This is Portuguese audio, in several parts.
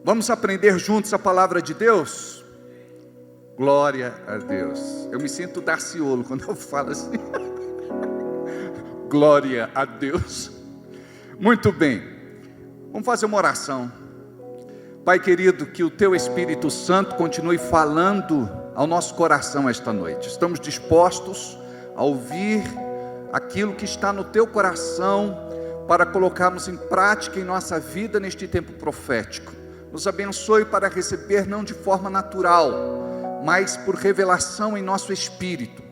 Vamos aprender juntos a palavra de Deus? Glória a Deus. Eu me sinto Darciolo quando eu falo assim. Glória a Deus. Muito bem. Vamos fazer uma oração. Pai querido, que o Teu Espírito Santo continue falando ao nosso coração esta noite. Estamos dispostos a ouvir aquilo que está no Teu coração para colocarmos em prática em nossa vida neste tempo profético. Nos abençoe para receber não de forma natural, mas por revelação em nosso espírito.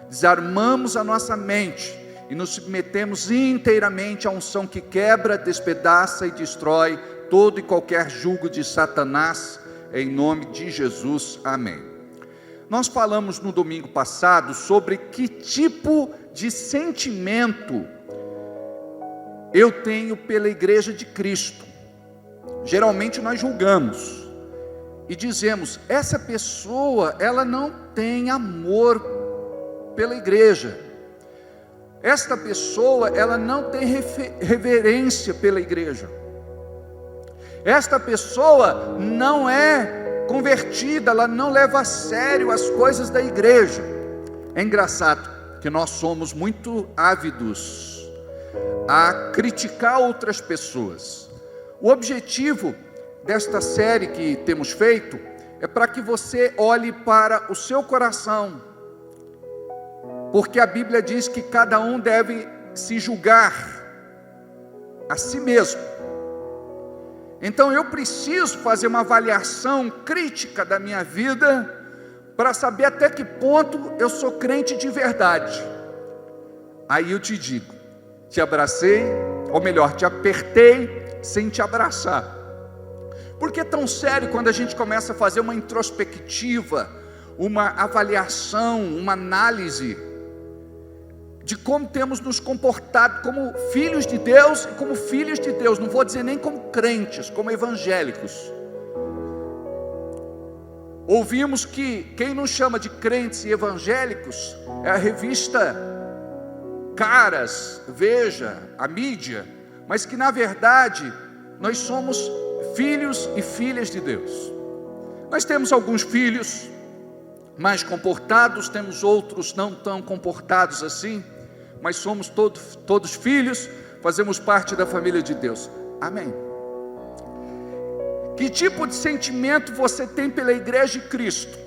Desarmamos a nossa mente e nos submetemos inteiramente à unção que quebra, despedaça e destrói todo e qualquer jugo de Satanás, em nome de Jesus, amém. Nós falamos no domingo passado sobre que tipo de sentimento eu tenho pela igreja de Cristo. Geralmente nós julgamos e dizemos, essa pessoa, ela não tem amor pela igreja. Esta pessoa, ela não tem reverência pela igreja. Esta pessoa não é convertida, ela não leva a sério as coisas da igreja. É engraçado que nós somos muito ávidos a criticar outras pessoas. O objetivo desta série que temos feito é para que você olhe para o seu coração, porque a Bíblia diz que cada um deve se julgar a si mesmo. Então eu preciso fazer uma avaliação crítica da minha vida para saber até que ponto eu sou crente de verdade. Aí eu te digo, te abracei, ou melhor, te apertei sem te abraçar. Por que é tão sério quando a gente começa a fazer uma introspectiva, uma avaliação, uma análise de como temos nos comportado como filhos de Deus e como filhos de Deus, não vou dizer nem como crentes, como evangélicos. Ouvimos que quem nos chama de crentes e evangélicos é a revista Caras, Veja, a mídia, mas que na verdade nós somos filhos e filhas de Deus. Nós temos alguns filhos mais comportados, temos outros não tão comportados assim, mas somos todos filhos, fazemos parte da família de Deus. Amém. Que tipo de sentimento você tem pela igreja de Cristo?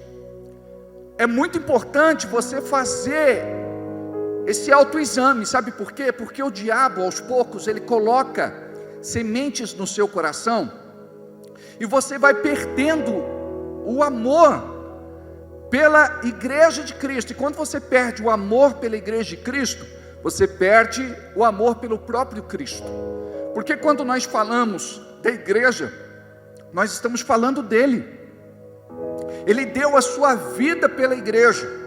É muito importante você fazer esse autoexame, sabe por quê? Porque o diabo, aos poucos, ele coloca sementes no seu coração, e você vai perdendo o amor pela igreja de Cristo. E quando você perde o amor pela igreja de Cristo, você perde o amor pelo próprio Cristo. Porque quando nós falamos da igreja, nós estamos falando dele. Ele deu a sua vida pela igreja.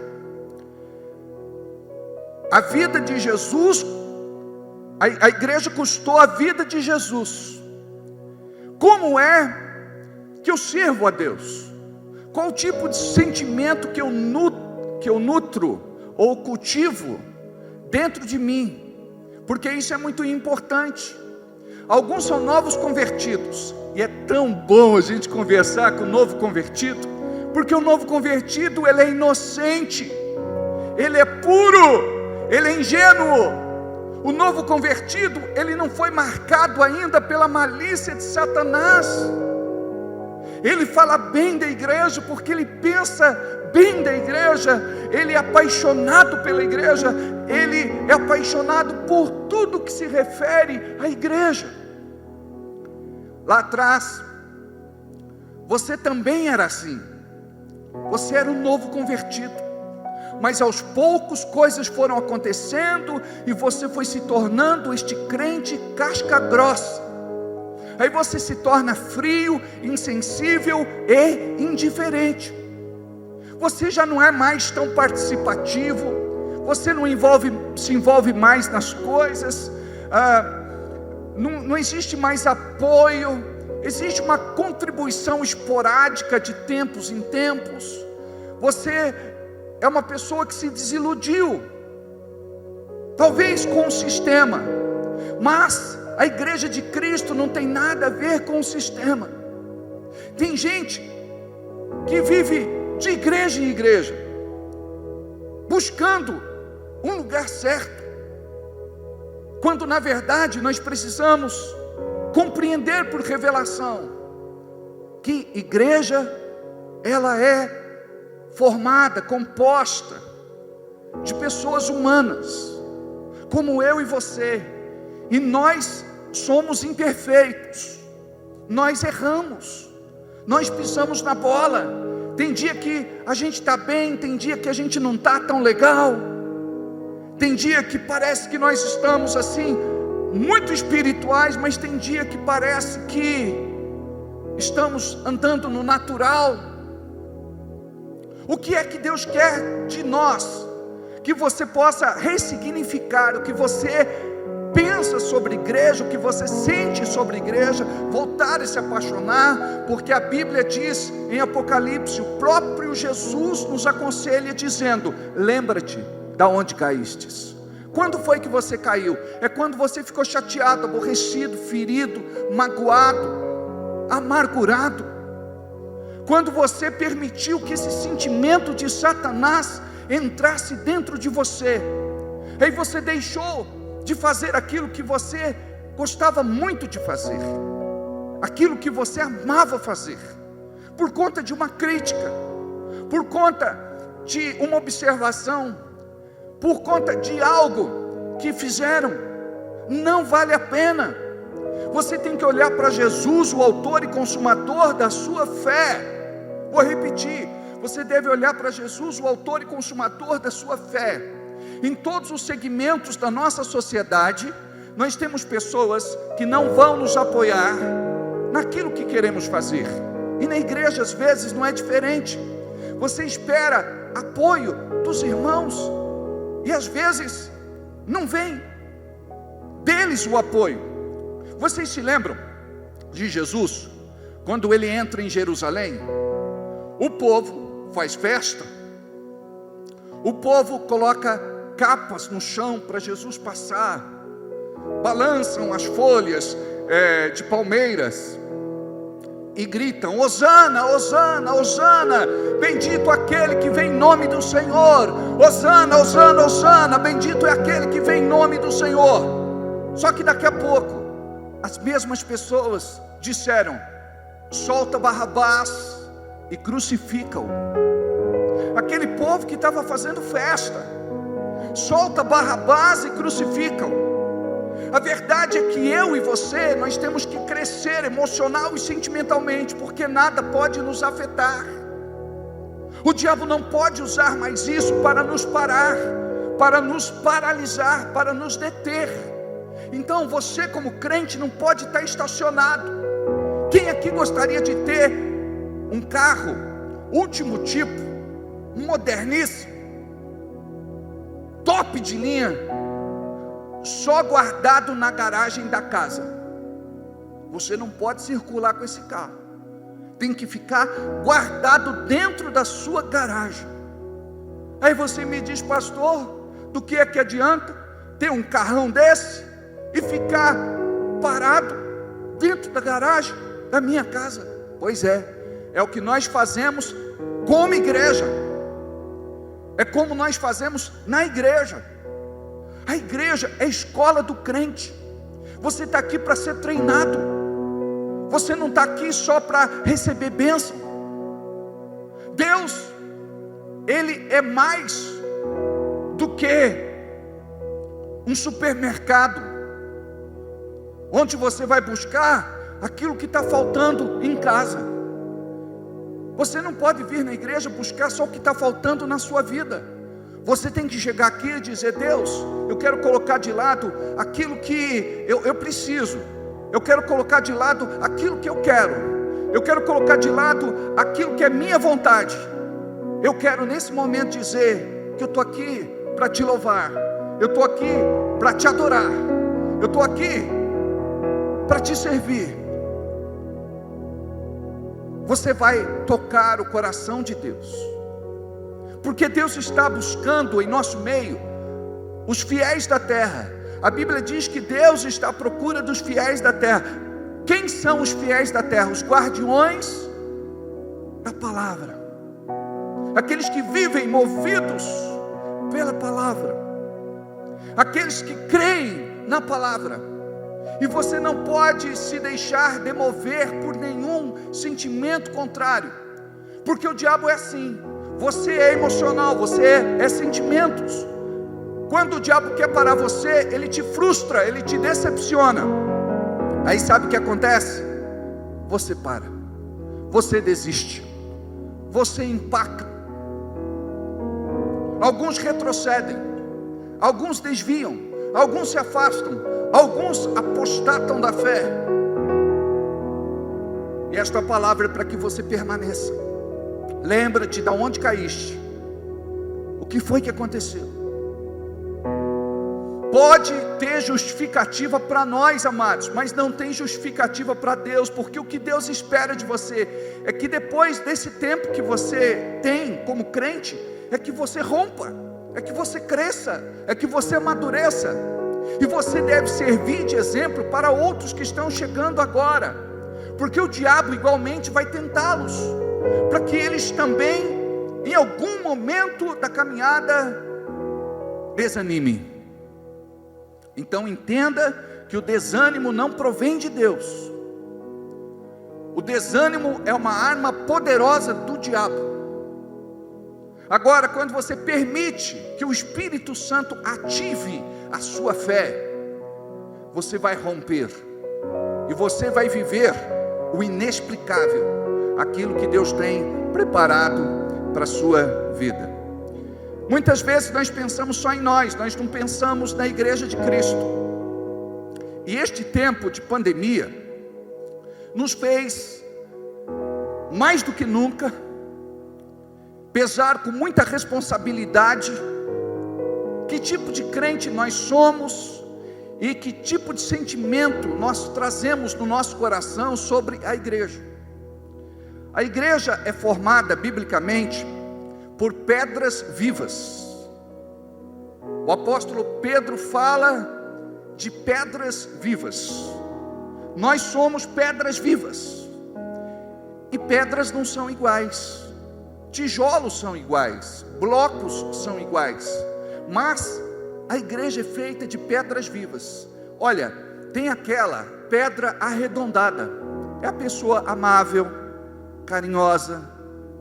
A vida de Jesus, a igreja custou a vida de Jesus. Como é que eu sirvo a Deus? Qual o tipo de sentimento que eu nutro ou cultivo dentro de mim? Porque isso é muito importante. Alguns são novos convertidos, e é tão bom a gente conversar com o novo convertido, porque o novo convertido, ele é inocente, ele é puro, ele é ingênuo. O novo convertido, ele não foi marcado ainda pela malícia de Satanás. Ele fala bem da igreja, porque ele pensa bem da igreja, ele é apaixonado pela igreja, ele é apaixonado por tudo que se refere à igreja. Lá atrás, você também era assim, você era um novo convertido, mas aos poucos coisas foram acontecendo, e você foi se tornando este crente casca grossa. Aí você se torna frio, insensível e indiferente. Você já não é mais tão participativo, você não se envolve mais nas coisas, não existe mais apoio, existe uma contribuição esporádica de tempos em tempos. Você é uma pessoa que se desiludiu, talvez com o sistema, mas a igreja de Cristo não tem nada a ver com o sistema. Tem gente que vive de igreja em igreja, buscando um lugar certo, quando na verdade nós precisamos compreender por revelação que igreja, ela é formada, composta de pessoas humanas, como eu e você, e nós somos imperfeitos, nós erramos, nós pisamos na bola. Tem dia que a gente está bem, tem dia que a gente não está tão legal, tem dia que parece que nós estamos assim, muito espirituais, mas tem dia que parece que estamos andando no natural. O que é que Deus quer de nós? Que você possa ressignificar o que você pensa sobre igreja, o que você sente sobre igreja, voltar a se apaixonar, porque a Bíblia diz em Apocalipse, o próprio Jesus nos aconselha dizendo: lembra-te da onde caístes. Quando foi que você caiu? É quando você ficou chateado, aborrecido, ferido, magoado, amargurado, quando você permitiu que esse sentimento de Satanás entrasse dentro de você, aí você deixou de fazer aquilo que você gostava muito de fazer, aquilo que você amava fazer, por conta de uma crítica, por conta de uma observação, por conta de algo que fizeram. Não vale a pena. Você tem que olhar para Jesus, o autor e consumador da sua fé. Vou repetir, você deve olhar para Jesus, o autor e consumador da sua fé. Em todos os segmentos da nossa sociedade, nós temos pessoas que não vão nos apoiar naquilo que queremos fazer, e na igreja às vezes não é diferente. Você espera apoio dos irmãos, e às vezes não vem deles o apoio. Vocês se lembram de Jesus, quando ele entra em Jerusalém? O povo faz festa, o povo coloca capas no chão para Jesus passar, balançam as folhas de palmeiras e gritam: Hosana, Hosana, Hosana, bendito aquele que vem em nome do Senhor, Hosana, Hosana, Hosana, bendito é aquele que vem em nome do Senhor. Só que daqui a pouco as mesmas pessoas disseram: solta Barrabás e crucifica-o. Aquele povo que estava fazendo festa, solta Barrabás e crucifica-o. A verdade é que eu e você, nós temos que crescer emocional e sentimentalmente, porque nada pode nos afetar. O diabo não pode usar mais isso para nos parar, para nos paralisar, para nos deter. Então você, como crente, não pode estar estacionado. Quem aqui gostaria de ter um carro último tipo, moderníssimo, top de linha, só guardado na garagem da casa? Você não pode circular com esse carro, tem que ficar guardado dentro da sua garagem. Aí você me diz: pastor, do que é que adianta ter um carrão desse e ficar parado dentro da garagem da minha casa? Pois é o que nós fazemos como igreja, é como nós fazemos na igreja. A igreja é a escola do crente. Você está aqui para ser treinado, você não está aqui só para receber bênção. Deus, Ele é mais do que um supermercado, onde você vai buscar aquilo que está faltando em casa. Você não pode vir na igreja buscar só o que está faltando na sua vida. Você tem que chegar aqui e dizer: Deus, eu quero colocar de lado aquilo que eu preciso, eu quero colocar de lado aquilo que eu quero colocar de lado aquilo que é minha vontade. Eu quero nesse momento dizer que eu estou aqui para te louvar, eu estou aqui para te adorar, eu estou aqui para te servir. Você vai tocar o coração de Deus, porque Deus está buscando em nosso meio os fiéis da terra. A Bíblia diz que Deus está à procura dos fiéis da terra. Quem são os fiéis da terra? Os guardiões da palavra, aqueles que vivem movidos pela palavra, aqueles que creem na palavra. E você não pode se deixar demover por nenhum sentimento contrário, porque o diabo é assim. Você é emocional, você é sentimentos. Quando o diabo quer parar você, ele te frustra, ele te decepciona. Aí sabe o que acontece? Você para, você desiste, você empaca. Alguns retrocedem, alguns desviam, alguns se afastam, alguns apostatam da fé. E esta palavra é para que você permaneça. Lembra-te de onde caíste, o que foi que aconteceu. Pode ter justificativa para nós, amados, mas não tem justificativa para Deus, porque o que Deus espera de você é que depois desse tempo que você tem como crente, é que você rompa, é que você cresça, é que você amadureça, e você deve servir de exemplo para outros que estão chegando agora, porque o diabo igualmente vai tentá-los, para que eles também, em algum momento da caminhada, desanimem. Então entenda que o desânimo não provém de Deus. O desânimo é uma arma poderosa do diabo. Agora, quando você permite que o Espírito Santo ative a sua fé, você vai romper, e você vai viver o inexplicável, aquilo que Deus tem preparado para a sua vida. Muitas vezes nós pensamos só em nós não pensamos na igreja de Cristo. E este tempo de pandemia nos fez, mais do que nunca, pesar com muita responsabilidade que tipo de crente nós somos e que tipo de sentimento nós trazemos no nosso coração sobre a igreja. A igreja é formada biblicamente por pedras vivas. O apóstolo Pedro fala de pedras vivas. Nós somos pedras vivas, e pedras não são iguais, tijolos são iguais, blocos são iguais, mas a igreja é feita de pedras vivas. Olha, tem aquela pedra arredondada, é a pessoa amável, carinhosa,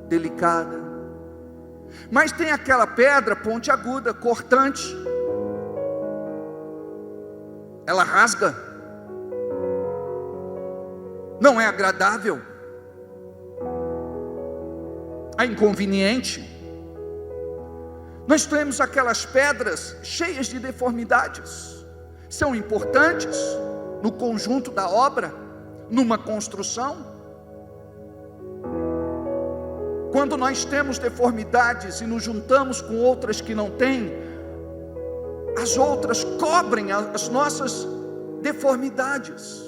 delicada. Mas tem aquela pedra pontiaguda, cortante, ela rasga, não é agradável, é inconveniente. Nós temos aquelas pedras cheias de deformidades, são importantes no conjunto da obra, numa construção. Quando nós temos deformidades e nos juntamos com outras que não têm, as outras cobrem as nossas deformidades.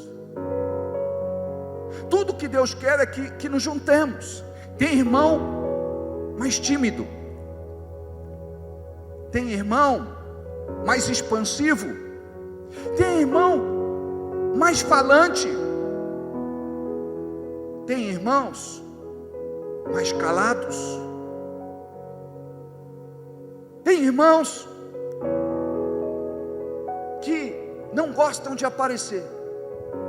Tudo que Deus quer é que nos juntemos. Tem irmão mais tímido, tem irmão mais expansivo, tem irmão mais falante, tem irmãos mais calados, tem irmãos que não gostam de aparecer,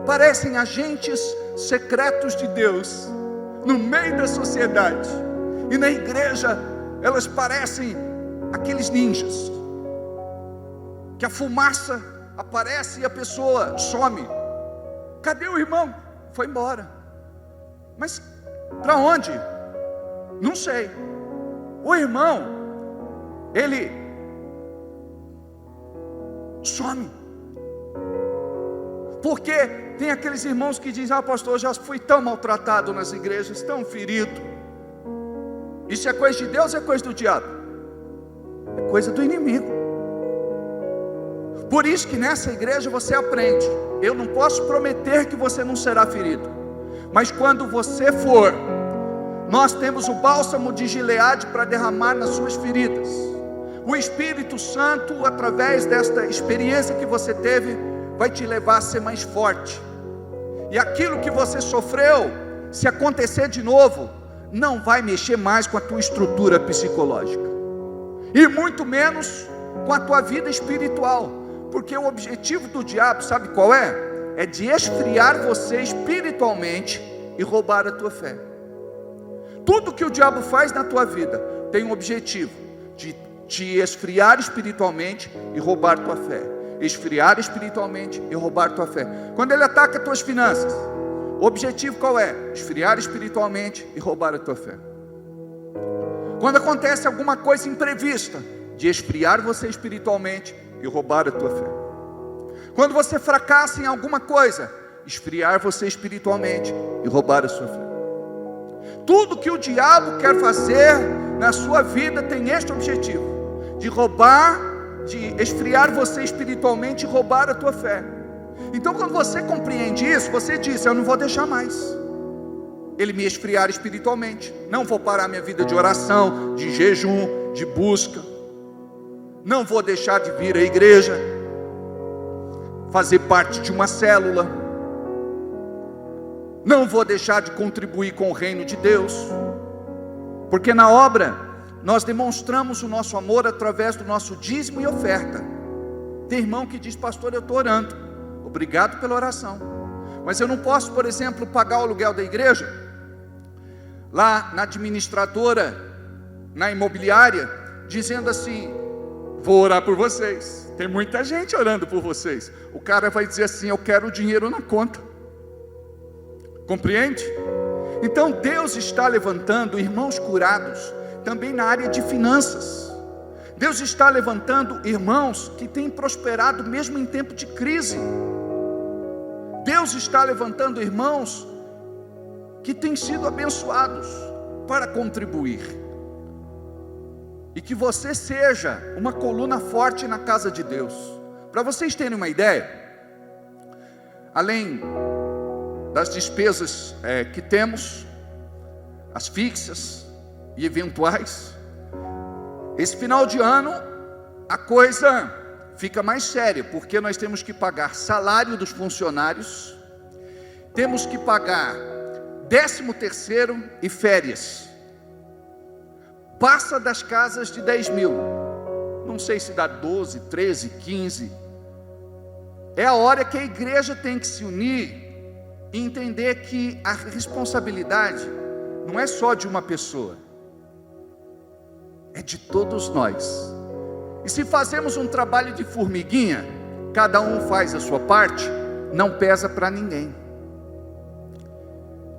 parecem agentes secretos de Deus no meio da sociedade, e na igreja elas parecem aqueles ninjas, que a fumaça aparece e a pessoa some. Cadê o irmão? Foi embora. Mas para onde? Não sei. O irmão, ele some, porque tem aqueles irmãos que dizem: pastor, eu já fui tão maltratado nas igrejas, tão ferido. Isso é coisa de Deus ou é coisa do diabo? É coisa do inimigo. Por isso que nessa igreja você aprende. Eu não posso prometer que você não será ferido, mas quando você for, nós temos o bálsamo de Gileade para derramar nas suas feridas. O Espírito Santo, através desta experiência que você teve, vai te levar a ser mais forte. E aquilo que você sofreu, se acontecer de novo, não vai mexer mais com a tua estrutura psicológica, e muito menos com a tua vida espiritual, porque o objetivo do diabo, sabe qual é? É de esfriar você espiritualmente e roubar a tua fé. Tudo que o diabo faz na tua vida tem um objetivo de te esfriar espiritualmente e roubar tua fé. Esfriar espiritualmente e roubar tua fé. Quando ele ataca tuas finanças, o objetivo qual é? Esfriar espiritualmente e roubar a tua fé. Quando acontece alguma coisa imprevista, de esfriar você espiritualmente e roubar a tua fé. Quando você fracassa em alguma coisa, esfriar você espiritualmente e roubar a sua fé. Tudo que o diabo quer fazer na sua vida tem este objetivo: de roubar, de esfriar você espiritualmente e roubar a tua fé. Então, quando você compreende isso, você diz: eu não vou deixar mais ele me esfriar espiritualmente. Não vou parar minha vida de oração, de jejum, de busca. Não vou deixar de vir à igreja, fazer parte de uma célula. Não vou deixar de contribuir com o reino de Deus, porque na obra nós demonstramos o nosso amor através do nosso dízimo e oferta. Tem irmão que diz: pastor, eu estou orando, obrigado pela oração, mas eu não posso, por exemplo, pagar o aluguel da igreja, lá na administradora, na imobiliária, dizendo assim: vou orar por vocês, tem muita gente orando por vocês. O cara vai dizer assim: eu quero o dinheiro na conta. Compreende? Então Deus está levantando irmãos curados também na área de finanças. Deus está levantando irmãos que têm prosperado mesmo em tempo de crise. Deus está levantando irmãos que têm sido abençoados para contribuir. E que você seja uma coluna forte na casa de Deus. Para vocês terem uma ideia, além das despesas que temos, as fixas e eventuais, esse final de ano a coisa fica mais séria, porque nós temos que pagar salário dos funcionários, temos que pagar 13º e férias. Passa das casas de 10 mil, não sei se dá 12, 13, 15. É a hora que a igreja tem que se unir e entender que a responsabilidade não é só de uma pessoa, é de todos nós. E se fazemos um trabalho de formiguinha, cada um faz a sua parte, não pesa para ninguém.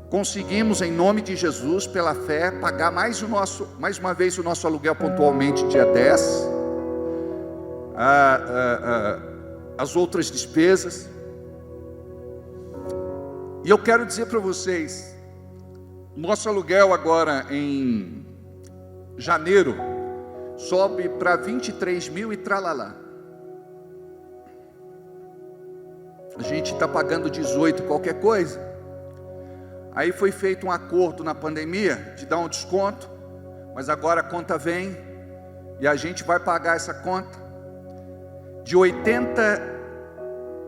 Conseguimos, em nome de Jesus, pela fé, pagar mais uma vez o nosso aluguel pontualmente, dia 10, as outras despesas. E eu quero dizer para vocês, nosso aluguel agora em janeiro sobe para 23 mil e tralalá. A gente está pagando 18 qualquer coisa. Aí foi feito um acordo na pandemia de dar um desconto, mas agora a conta vem e a gente vai pagar essa conta de 80,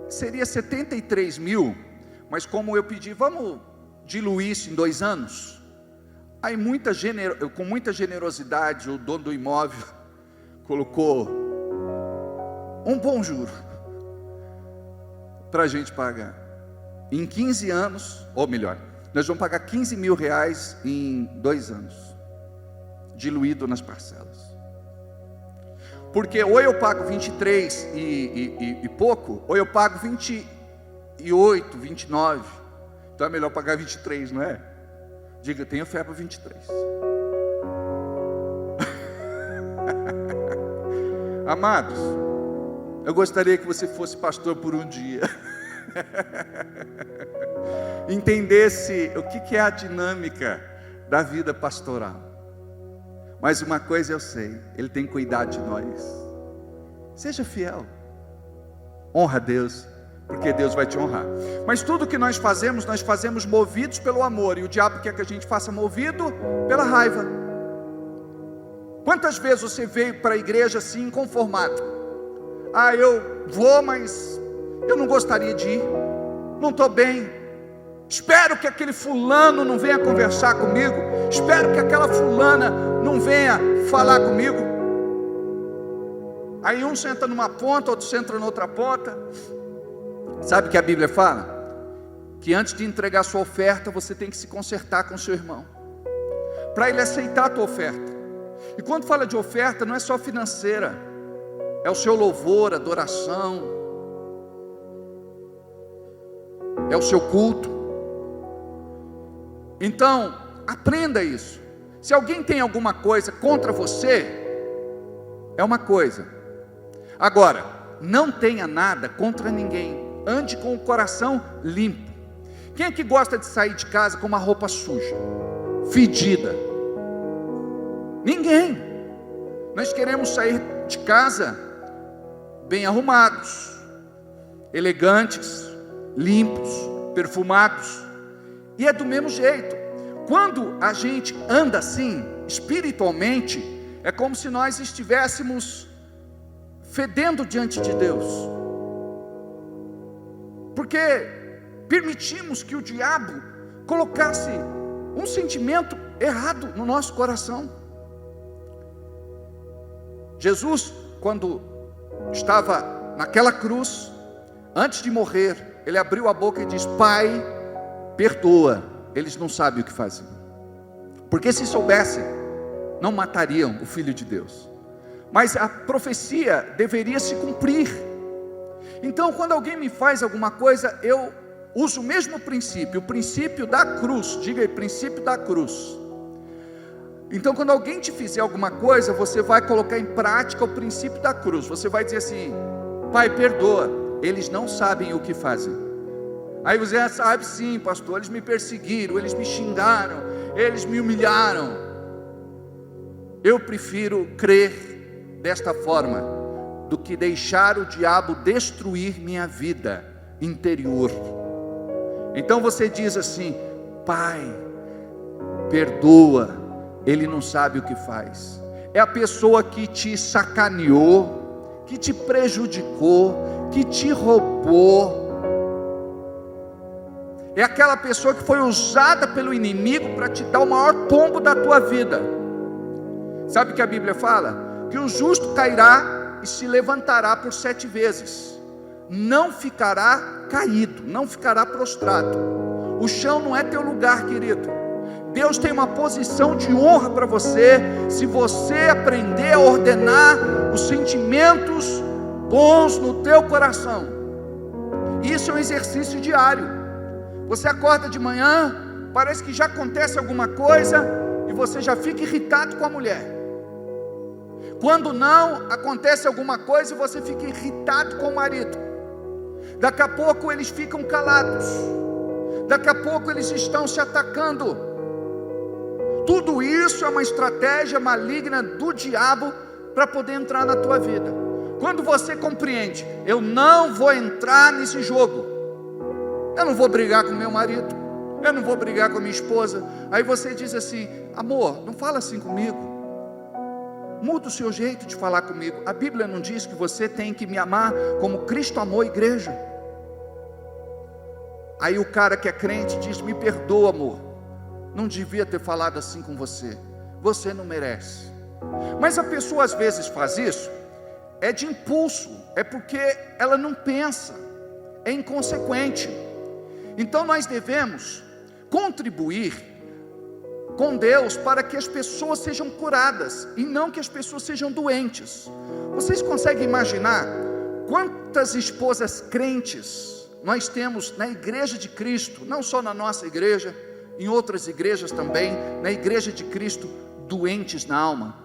seria 73 mil, mas como eu pedi, vamos diluir isso em 2 anos. Aí com muita generosidade, o dono do imóvel colocou um bom juro para a gente pagar. Em 15 anos, ou melhor, nós vamos pagar 15 mil reais em 2 anos, diluído nas parcelas. Porque ou eu pago 23 e pouco, ou eu pago 28, 29. Então é melhor pagar 23, não é? Diga, eu tenho fé para 23. Amados, eu gostaria que você fosse pastor por um dia. Entendesse o que é a dinâmica da vida pastoral. Mas uma coisa eu sei, Ele tem cuidado de nós. Seja fiel, honra a Deus, porque Deus vai te honrar. Mas tudo que nós fazemos movidos pelo amor, e o diabo quer que a gente faça movido pela raiva. Quantas vezes você veio para a igreja assim inconformado? Eu vou, mas eu não gostaria de ir, não estou bem, espero que aquele fulano não venha conversar comigo. espero que aquela fulana não venha falar comigo. Aí um senta numa ponta, outro senta na outra ponta. Sabe o que a Bíblia fala? Que antes de entregar sua oferta, você tem que se consertar com seu irmão, para ele aceitar a tua oferta. E quando fala de oferta, não é só financeira, é o seu louvor, adoração, é o seu culto. Então, aprenda isso. Se alguém tem alguma coisa contra você, é uma coisa. Agora, não tenha nada contra ninguém. Ande com o coração limpo. Quem é que gosta de sair de casa com uma roupa suja, fedida? Ninguém. Nós queremos sair de casa bem arrumados, elegantes, limpos, perfumados. E é do mesmo jeito. Quando a gente anda assim, espiritualmente, é como se nós estivéssemos fedendo diante de Deus, porque permitimos que o diabo colocasse um sentimento errado no nosso coração. Jesus, quando estava naquela cruz, antes de morrer, ele abriu a boca e disse: Pai, perdoa, eles não sabem o que fazem. Porque se soubessem, não matariam o Filho de Deus. Mas a profecia deveria se cumprir. Então, quando alguém me faz alguma coisa, eu uso o mesmo princípio, o princípio da cruz. Diga aí, princípio da cruz. Então, quando alguém te fizer alguma coisa, você vai colocar em prática o princípio da cruz. Você vai dizer assim: Pai, perdoa, eles não sabem o que fazem. Aí você sabe: sim, pastor, eles me perseguiram, eles me xingaram, eles me humilharam. Eu prefiro crer desta forma do que deixar o diabo destruir minha vida interior. Então você diz assim: Pai, perdoa, ele não sabe o que faz. É a pessoa que te sacaneou, que te prejudicou, que te roubou. É aquela pessoa que foi usada pelo inimigo para te dar o maior tombo da tua vida. Sabe o que a Bíblia fala? Que o justo cairá e se levantará por 7 vezes. Não ficará caído, não ficará prostrado. O chão não é teu lugar, querido. Deus tem uma posição de honra para você, se você aprender a ordenar os sentimentos bons no teu coração. Isso é um exercício diário. Você acorda de manhã, parece que já acontece alguma coisa e você já fica irritado com a mulher. Quando não acontece alguma coisa, você fica irritado com o marido. Daqui a pouco eles ficam calados. Daqui a pouco eles estão se atacando. Tudo isso é uma estratégia maligna do diabo para poder entrar na tua vida. Quando você compreende: eu não vou entrar nesse jogo, eu não vou brigar com meu marido, eu não vou brigar com a minha esposa. Aí você diz assim: amor, não fala assim comigo, muda o seu jeito de falar comigo. A Bíblia não diz que você tem que me amar como Cristo amou a igreja? Aí o cara que é crente diz: me perdoa, amor, não devia ter falado assim com você, você não merece. Mas a pessoa às vezes faz isso, é de impulso, é porque ela não pensa, é inconsequente. Então nós devemos contribuir com Deus para que as pessoas sejam curadas e não que as pessoas sejam doentes. Vocês conseguem imaginar quantas esposas crentes nós temos na igreja de Cristo, não só na nossa igreja, em outras igrejas também, na igreja de Cristo, doentes na alma,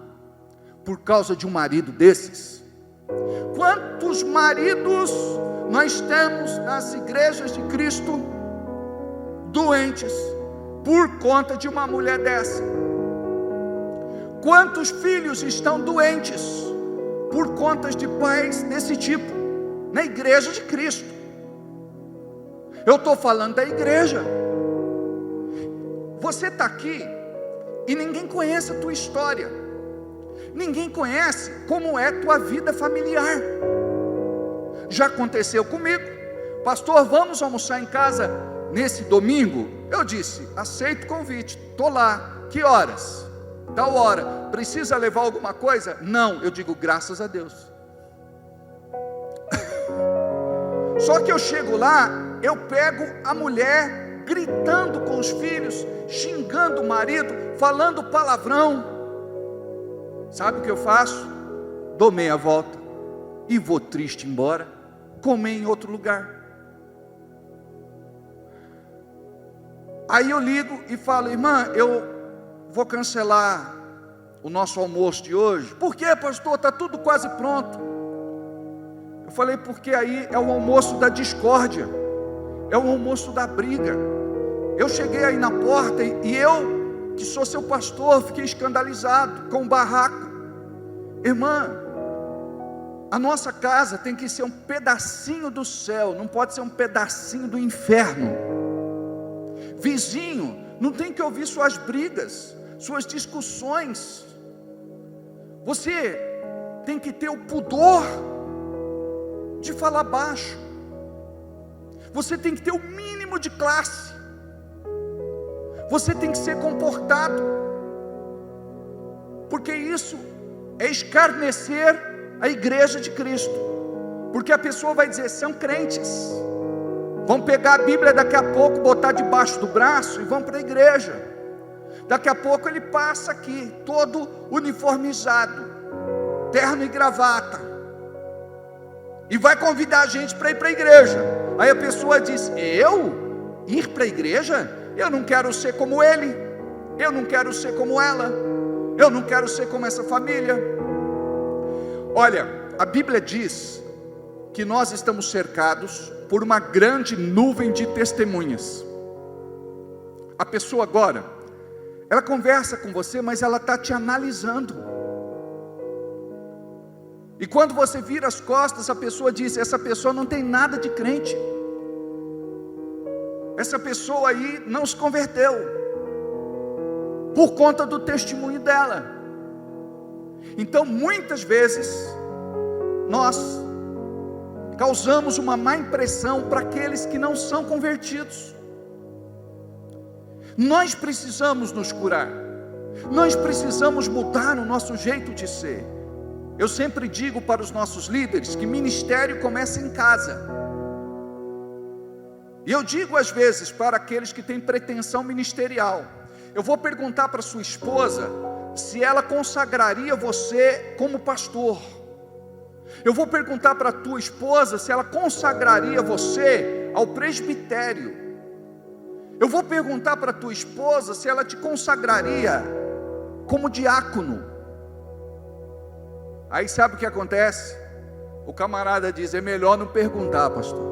por causa de um marido desses? Quantos maridos nós temos nas igrejas de Cristo doentes por conta de uma mulher dessa? Quantos filhos estão doentes por conta de pais desse tipo, na igreja de Cristo? Eu estou falando da igreja. Você está aqui e ninguém conhece a tua história, ninguém conhece como é a tua vida familiar. Já aconteceu comigo: pastor, vamos almoçar em casa? nesse domingo, eu disse, aceito o convite, estou lá, que horas? Tal hora, precisa levar alguma coisa? Não, eu digo, graças a Deus. Só que eu chego lá, eu pego a mulher gritando com os filhos, xingando o marido, falando palavrão. Sabe o que eu faço? Dou meia volta e vou triste embora, comer em outro lugar. Aí eu ligo e falo, irmã, eu vou cancelar o nosso almoço de hoje. Por quê, pastor? Está tudo quase pronto. Eu falei, porque aí é o almoço da discórdia, é o almoço da briga. Eu cheguei aí na porta e eu, que sou seu pastor, fiquei escandalizado com o barraco. Irmã, a nossa casa tem que ser um pedacinho do céu, não pode ser um pedacinho do inferno. Vizinho não tem que ouvir suas brigas, suas discussões. Você tem que ter o pudor de falar baixo. Você tem que ter o mínimo de classe. Você tem que ser comportado, porque isso é escarnecer a igreja de Cristo. Porque a pessoa vai dizer, são crentes, vão pegar a Bíblia daqui a pouco, botar debaixo do braço e vão para a igreja. Daqui a pouco ele passa aqui, todo uniformizado, terno e gravata, e vai convidar a gente para ir para a igreja. Aí a pessoa diz, eu? Ir para a igreja? Eu não quero ser como ele, eu não quero ser como ela, eu não quero ser como essa família. Olha, a Bíblia diz que nós estamos cercados por uma grande nuvem de testemunhas. A pessoa agora, ela conversa com você, mas ela está te analisando. E quando você vira as costas, a pessoa diz, essa pessoa não tem nada de crente, essa pessoa aí não se converteu, por conta do testemunho dela. Então muitas vezes, nós causamos uma má impressão para aqueles que não são convertidos. Nós precisamos nos curar, nós precisamos mudar o nosso jeito de ser. Eu sempre digo para os nossos líderes, que ministério começa em casa. E eu digo às vezes para aqueles que têm pretensão ministerial, eu vou perguntar para sua esposa, se ela consagraria você como pastor. Eu vou perguntar para a tua esposa, se ela consagraria você ao presbitério. Eu vou perguntar para a tua esposa, se ela te consagraria como diácono. Aí sabe o que acontece? O camarada diz, é melhor não perguntar, pastor,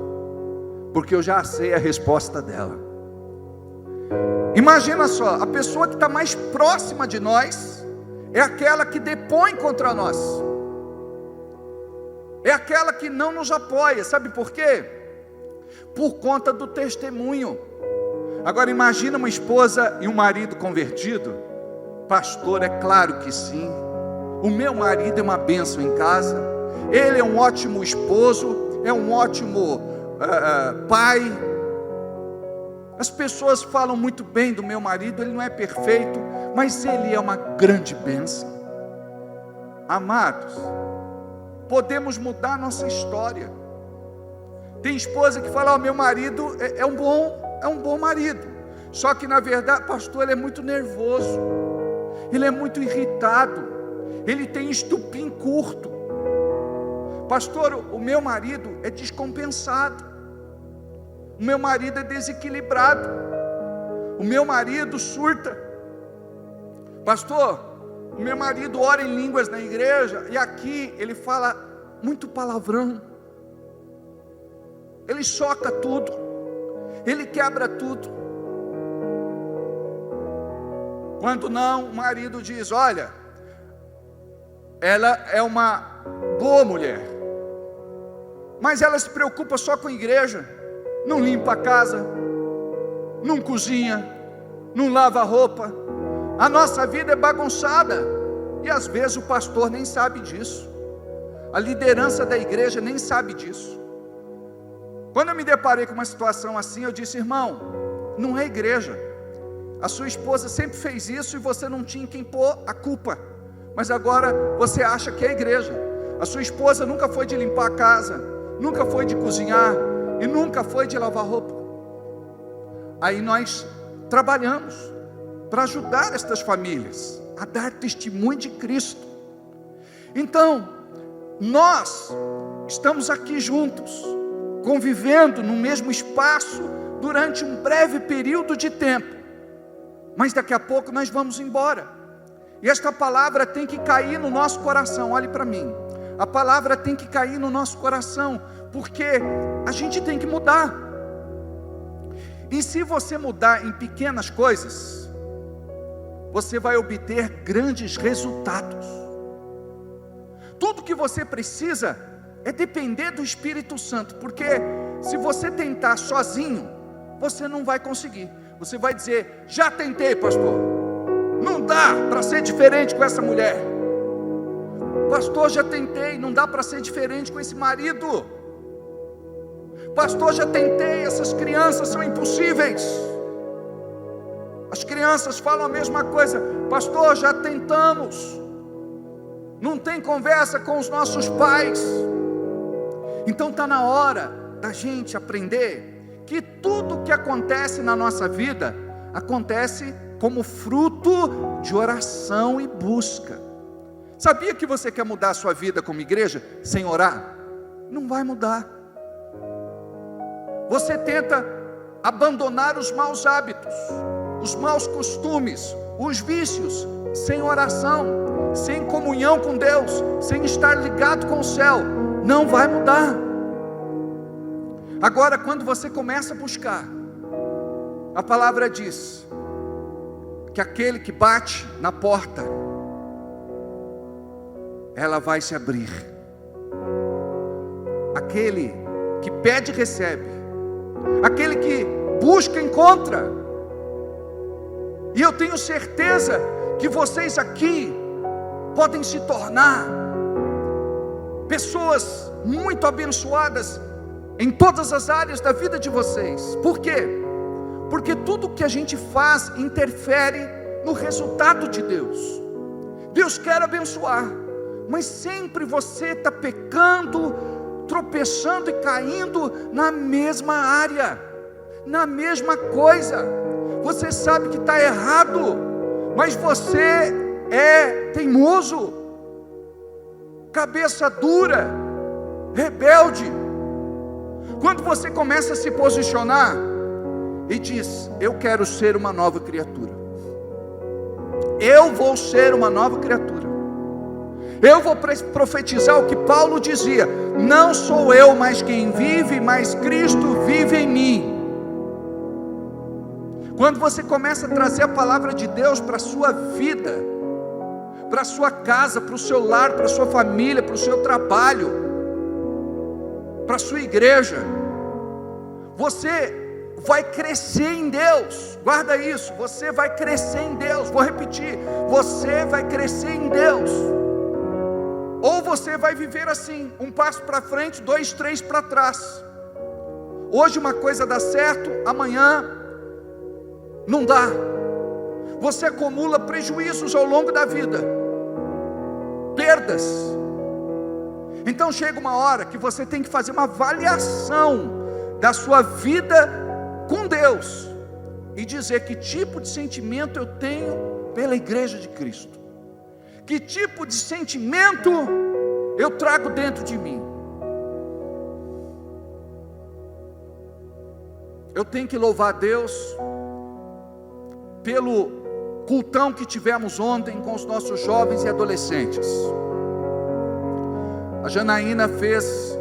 porque eu já sei a resposta dela. Imagina só, a pessoa que está mais próxima de nós, é aquela que depõe contra nós, é aquela que não nos apoia. Sabe por quê? Por conta do testemunho. Agora imagina uma esposa e um marido convertido. Pastor, é claro que sim, o meu marido é uma bênção em casa, ele é um ótimo esposo, é um ótimo pai. As pessoas falam muito bem do meu marido, ele não é perfeito, mas ele é uma grande bênção. Amados, podemos mudar nossa história. Tem esposa que fala, meu marido é um bom marido, só que na verdade, pastor, ele é muito nervoso, ele é muito irritado, ele tem estupim curto. Pastor, o meu marido é descompensado, o meu marido é desequilibrado, o meu marido surta. Pastor, o meu marido ora em línguas na igreja, e aqui ele fala muito palavrão, ele choca tudo, ele quebra tudo. Quando não, o marido diz, olha, ela é uma boa mulher, mas ela se preocupa só com a igreja, não limpa a casa, não cozinha, não lava a roupa. A nossa vida é bagunçada, e às vezes o pastor nem sabe disso, a liderança da igreja nem sabe disso. Quando eu me deparei com uma situação assim, eu disse: irmão, não é igreja. A sua esposa sempre fez isso e você não tinha quem pôr a culpa, mas agora você acha que é igreja. A sua esposa nunca foi de limpar a casa, nunca foi de cozinhar e nunca foi de lavar roupa. Aí nós trabalhamos para ajudar estas famílias a dar testemunho de Cristo. Então, nós estamos aqui juntos, convivendo no mesmo espaço durante um breve período de tempo, mas daqui a pouco nós vamos embora, e esta palavra tem que cair no nosso coração. Olhe para mim, a palavra tem que cair no nosso coração, porque a gente tem que mudar. E se você mudar em pequenas coisas, você vai obter grandes resultados. Tudo que você precisa é depender do Espírito Santo, porque se você tentar sozinho, você não vai conseguir. Você vai dizer: já tentei, pastor, não dá para ser diferente com essa mulher. Pastor, já tentei, não dá para ser diferente com esse marido. Pastor, já tentei, essas crianças são impossíveis. As crianças falam a mesma coisa: pastor, já tentamos, não tem conversa com os nossos pais. Então está na hora da gente aprender que tudo que acontece na nossa vida acontece como fruto de oração e busca. Sabia que você quer mudar a sua vida como igreja sem orar? Não vai mudar. Você tenta abandonar os maus hábitos, os maus costumes, os vícios, sem oração, sem comunhão com Deus, sem estar ligado com o céu, não vai mudar. Agora, quando você começa a buscar, a palavra diz que aquele que bate na porta, ela vai se abrir. Aquele que pede, recebe. Aquele que busca, encontra. E eu tenho certeza que vocês aqui podem se tornar pessoas muito abençoadas em todas as áreas da vida de vocês. Por quê? Porque tudo que a gente faz interfere no resultado de Deus. Deus quer abençoar, mas sempre você está pecando, tropeçando e caindo na mesma área, na mesma coisa. Você sabe que está errado, mas você é teimoso, cabeça dura, rebelde. Quando você começa a se posicionar e diz: eu quero ser uma nova criatura, eu vou ser uma nova criatura, eu vou profetizar o que Paulo dizia: não sou eu mais quem vive, mas Cristo vive em mim. Quando você começa a trazer a palavra de Deus para a sua vida, para a sua casa, para o seu lar, para a sua família, para o seu trabalho, para a sua igreja, você vai crescer em Deus. Guarda isso, você vai crescer em Deus. Vou repetir, você vai crescer em Deus. Ou você vai viver assim, um passo para frente, 2, 3 para trás. Hoje uma coisa dá certo, amanhã não dá. Você acumula prejuízos ao longo da vida, perdas. Então chega uma hora que você tem que fazer uma avaliação da sua vida com Deus e dizer: que tipo de sentimento eu tenho pela igreja de Cristo, que tipo de sentimento eu trago dentro de mim. Eu tenho que louvar a Deus pelo cultão que tivemos ontem com os nossos jovens e adolescentes. A Janaína fez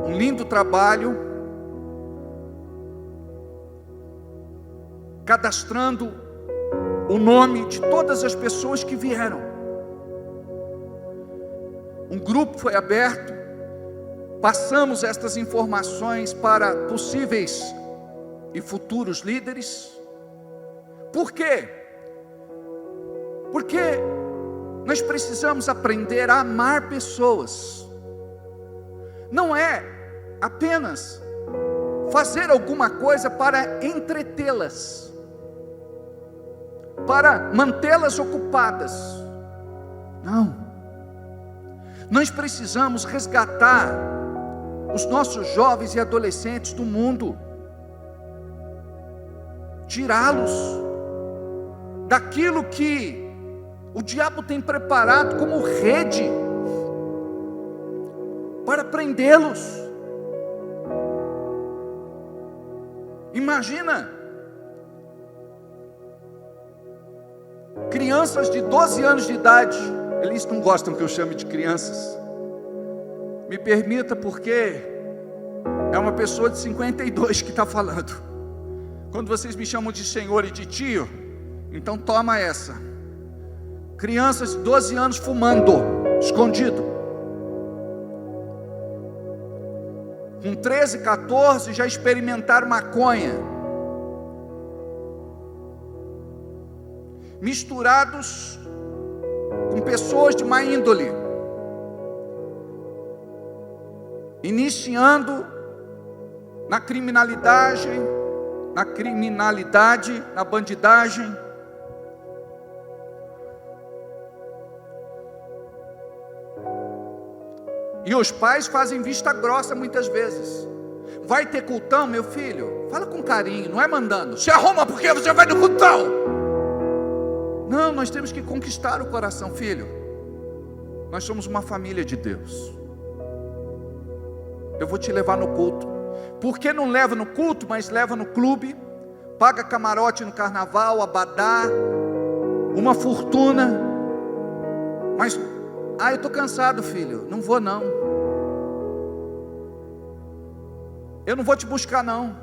um lindo trabalho, cadastrando o nome de todas as pessoas que vieram. Um grupo foi aberto, passamos estas informações para possíveis e futuros líderes. Por quê? Porque nós precisamos aprender a amar pessoas. Não é apenas fazer alguma coisa para entretê-las, para mantê-las ocupadas. Não. Nós precisamos resgatar os nossos jovens e adolescentes do mundo, tirá-los daquilo que o diabo tem preparado como rede para prendê-los. Imagina, crianças de 12 anos de idade, eles não gostam que eu chame de crianças, me permita, porque é uma pessoa de 52 que está falando. Quando vocês me chamam de senhor e de tio, então toma essa. Crianças de 12 anos fumando, escondido. Com 13, 14 já experimentaram maconha. Misturados com pessoas de má índole. Iniciando na criminalidade, na bandidagem. E os pais fazem vista grossa muitas vezes. Vai ter cultão, meu filho? Fala com carinho, não é mandando. Se arruma porque você vai no cultão. Não, nós temos que conquistar o coração, filho. Nós somos uma família de Deus. Eu vou te levar no culto. Por que não leva no culto, mas leva no clube? Paga camarote no carnaval, abadá, uma fortuna. Mas, eu estou cansado, filho. Não vou não. Eu não vou te buscar não.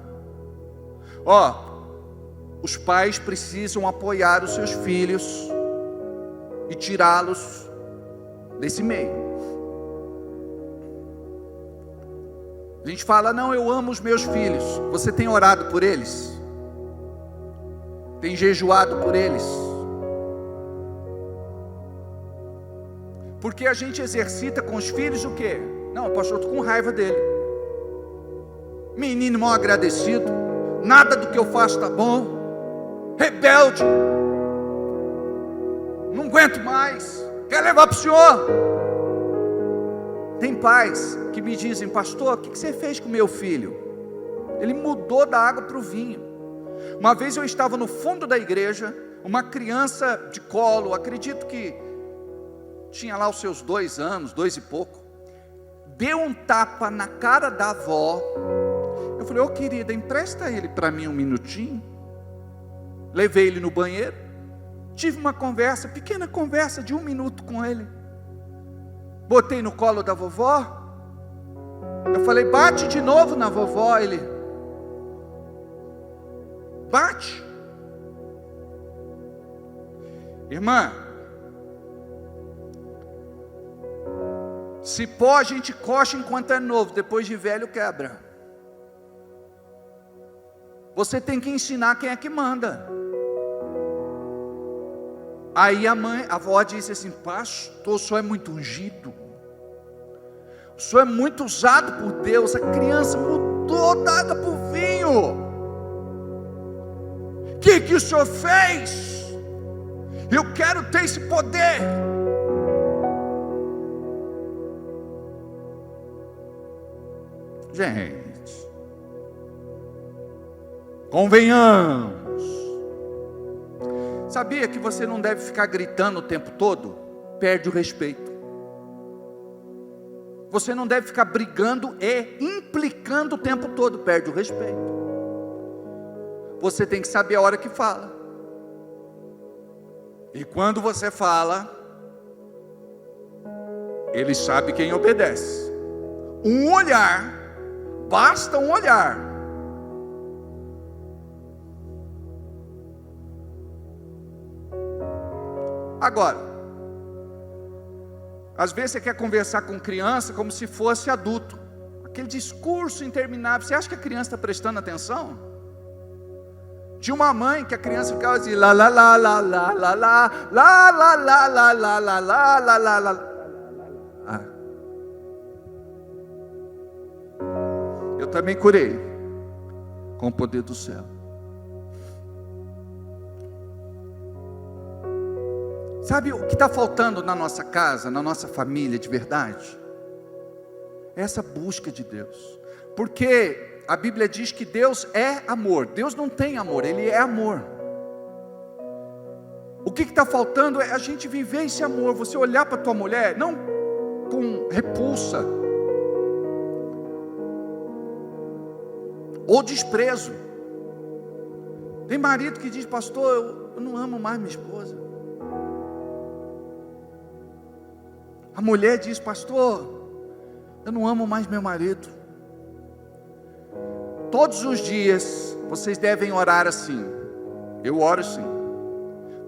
Os pais precisam apoiar os seus filhos e tirá-los desse meio. A gente fala, não, eu amo os meus filhos. Você tem orado por eles? Tem jejuado por eles? Porque a gente exercita com os filhos o quê? Não, pastor, eu estou com raiva dele. Menino mal agradecido, nada do que eu faço está bom, rebelde, não aguento mais, quer levar para o senhor. Tem pais que me dizem, pastor, o que você fez com meu filho? Ele mudou da água para o vinho. Uma vez eu estava no fundo da igreja, uma criança de colo, acredito que tinha lá os seus 2 anos, 2 e pouco, deu um tapa na cara da avó. Eu falei, querida, empresta ele para mim um minutinho. Levei ele no banheiro, tive uma conversa, pequena conversa de 1 minuto com ele. Botei no colo da vovó. Eu falei, bate de novo na vovó. Ele, bate. Irmã, cipó a gente coxa enquanto é novo, depois de velho quebra. Você tem que ensinar quem é que manda. Aí a avó disse assim, pastor, o senhor é muito ungido, o senhor é muito usado por Deus. A criança mudou da água para o vinho. O que o senhor fez? Eu quero ter esse poder. Gente, convenhamos. Sabia que você não deve ficar gritando o tempo todo? Perde o respeito. Você não deve ficar brigando e implicando o tempo todo, perde o respeito. Você tem que saber a hora que fala. E quando você fala, ele sabe quem obedece. Um olhar, basta um olhar. Agora, às vezes você quer conversar com criança como se fosse adulto. Aquele discurso interminável. Você acha que a criança está prestando atenção? Tinha uma mãe que a criança ficava assim, lá, lá, lá, lá, lá, lá, lá, lá, lá, lá, lá, lá, lá, lá, lá, lá, lá. Eu também curei. com o poder do céu. Sabe o que está faltando na nossa casa, na nossa família de verdade? É essa busca de Deus. Porque a Bíblia diz que Deus é amor. Deus não tem amor, Ele é amor. O que está faltando é a gente viver esse amor. Você olhar para a tua mulher, não com repulsa ou desprezo. Tem marido que diz: pastor, eu não amo mais minha esposa. A mulher diz: pastor, eu não amo mais meu marido. Todos os dias vocês devem orar assim. Eu oro assim: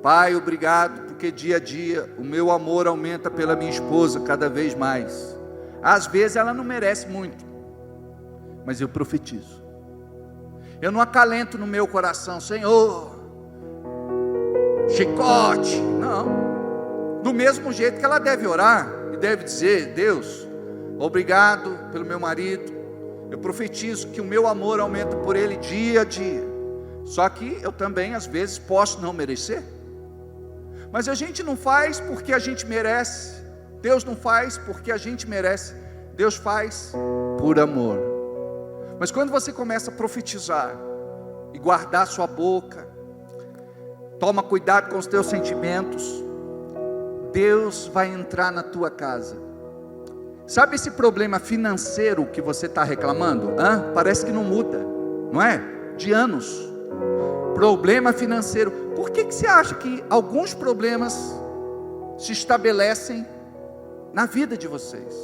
Pai, obrigado, porque dia a dia o meu amor aumenta pela minha esposa cada vez mais. Às vezes ela não merece muito, mas eu profetizo. Eu não acalento no meu coração: Senhor, chicote. Não. Do mesmo jeito que ela deve orar e deve dizer: Deus, obrigado pelo meu marido. Eu profetizo que o meu amor aumenta por ele dia a dia. Só que eu também às vezes posso não merecer. Mas a gente não faz porque a gente merece. Deus não faz porque a gente merece. Deus faz por amor. Mas quando você começa a profetizar e guardar sua boca, toma cuidado com os teus sentimentos, Deus vai entrar na tua casa. Sabe esse problema financeiro que você está reclamando? Parece que não muda, não é? De anos. Problema financeiro. Por que você acha que alguns problemas se estabelecem na vida de vocês?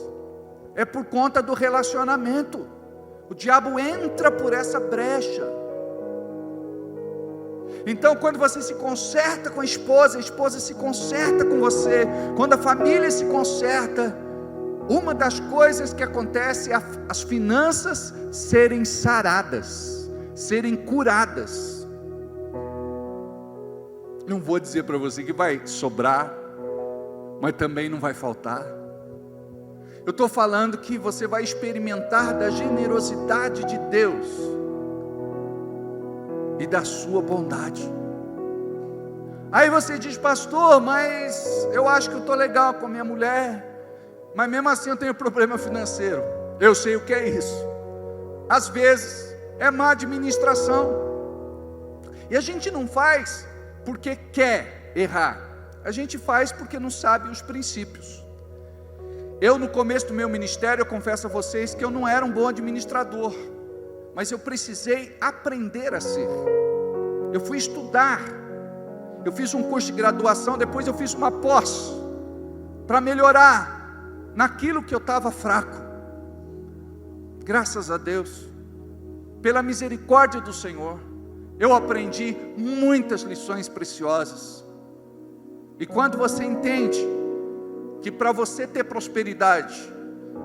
É por conta do relacionamento. O diabo entra por essa brecha. Então, quando você se conserta com a esposa se conserta com você, quando a família se conserta, uma das coisas que acontece é as finanças serem saradas, serem curadas. Não vou dizer para você que vai sobrar, mas também não vai faltar. Eu estou falando que você vai experimentar da generosidade de Deus e da sua bondade. Aí você diz: pastor, mas eu acho que eu estou legal com a minha mulher, mas mesmo assim eu tenho problema financeiro. Eu sei o que é isso. Às vezes é má administração. E a gente não faz porque quer errar, a gente faz porque não sabe os princípios. Eu, no começo do meu ministério, eu confesso a vocês que eu não era um bom administrador, mas eu precisei aprender a ser. Eu fui estudar, eu fiz um curso de graduação, depois eu fiz uma pós, para melhorar naquilo que eu estava fraco. Graças a Deus, pela misericórdia do Senhor, eu aprendi muitas lições preciosas. E quando você entende que para você ter prosperidade,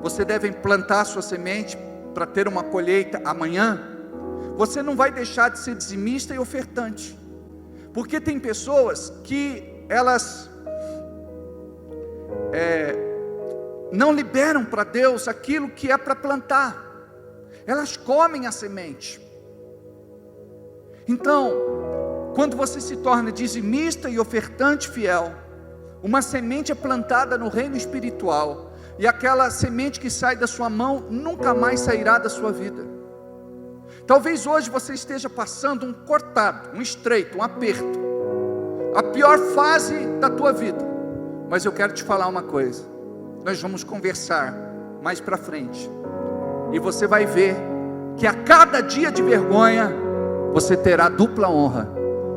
você deve plantar a sua semente para ter uma colheita amanhã, você não vai deixar de ser dizimista e ofertante. Porque tem pessoas que elas não liberam para Deus aquilo que é para plantar, elas comem a semente. Então, quando você se torna dizimista e ofertante fiel, uma semente é plantada no reino espiritual, e aquela semente que sai da sua mão nunca mais sairá da sua vida. Talvez hoje você esteja passando um cortado, um estreito, um aperto, a pior fase da tua vida. Mas eu quero te falar uma coisa, nós vamos conversar mais para frente, e você vai ver que a cada dia de vergonha, você terá dupla honra,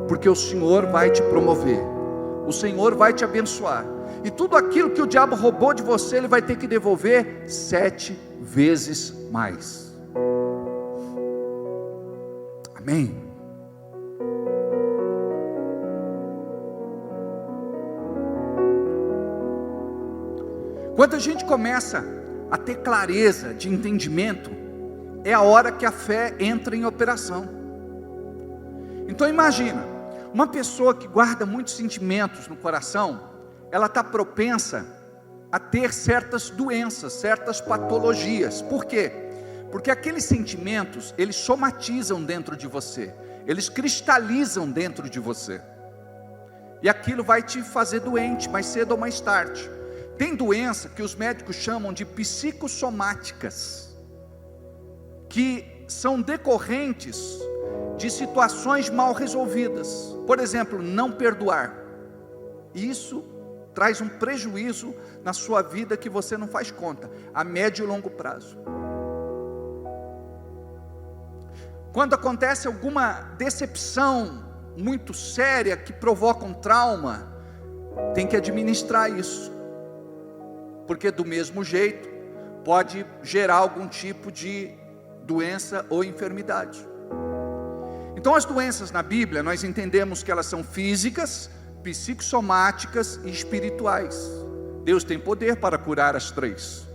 porque o Senhor vai te promover, o Senhor vai te abençoar, e tudo aquilo que o diabo roubou de você, ele vai ter que devolver 7 vezes mais. Amém? Quando a gente começa a ter clareza de entendimento, é a hora que a fé entra em operação. Então imagina, uma pessoa que guarda muitos sentimentos no coração, ela está propensa a ter certas doenças, certas patologias. Por quê? Porque aqueles sentimentos, eles somatizam dentro de você, eles cristalizam dentro de você, e aquilo vai te fazer doente, mais cedo ou mais tarde. Tem doença que os médicos chamam de psicossomáticas, que são decorrentes de situações mal resolvidas. Por exemplo, não perdoar. Isso traz um prejuízo na sua vida que você não faz conta, a médio e longo prazo. Quando acontece alguma decepção muito séria que provoca um trauma, tem que administrar isso, porque do mesmo jeito pode gerar algum tipo de doença ou enfermidade. Então as doenças na Bíblia, nós entendemos que elas são físicas, psicossomáticas e espirituais. Deus tem poder para curar as três.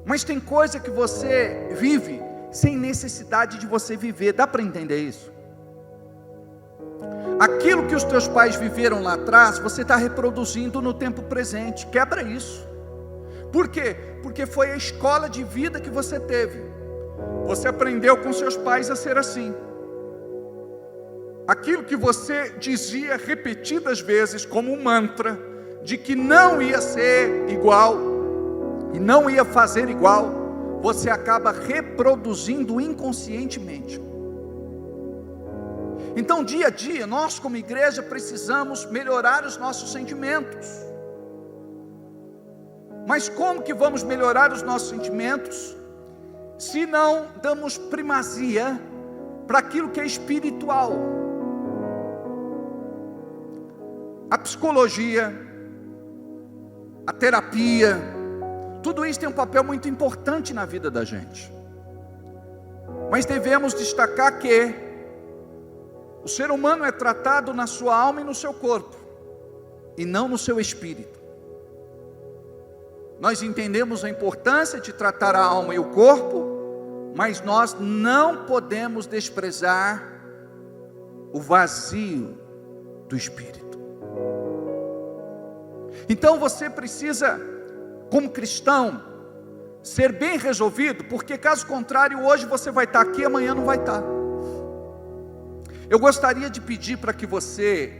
Mas tem coisa que você vive sem necessidade de você viver. Dá para entender isso? Aquilo que os teus pais viveram lá atrás, você está reproduzindo no tempo presente. Quebra isso. Por quê? Porque foi a escola de vida que você teve. Você aprendeu com seus pais a ser assim. Aquilo que você dizia repetidas vezes como um mantra, de que não ia ser igual, e não ia fazer igual, você acaba reproduzindo inconscientemente. Então dia a dia, nós como igreja precisamos melhorar os nossos sentimentos. Mas como que vamos melhorar os nossos sentimentos, se não damos primazia para aquilo que é espiritual? A psicologia, a terapia, tudo isso tem um papel muito importante na vida da gente. Mas devemos destacar que o ser humano é tratado na sua alma e no seu corpo, e não no seu espírito. Nós entendemos a importância de tratar a alma e o corpo, mas nós não podemos desprezar o vazio do espírito. Então você precisa, como cristão, ser bem resolvido, porque caso contrário, hoje você vai estar aqui, amanhã não vai estar. Eu gostaria de pedir para que você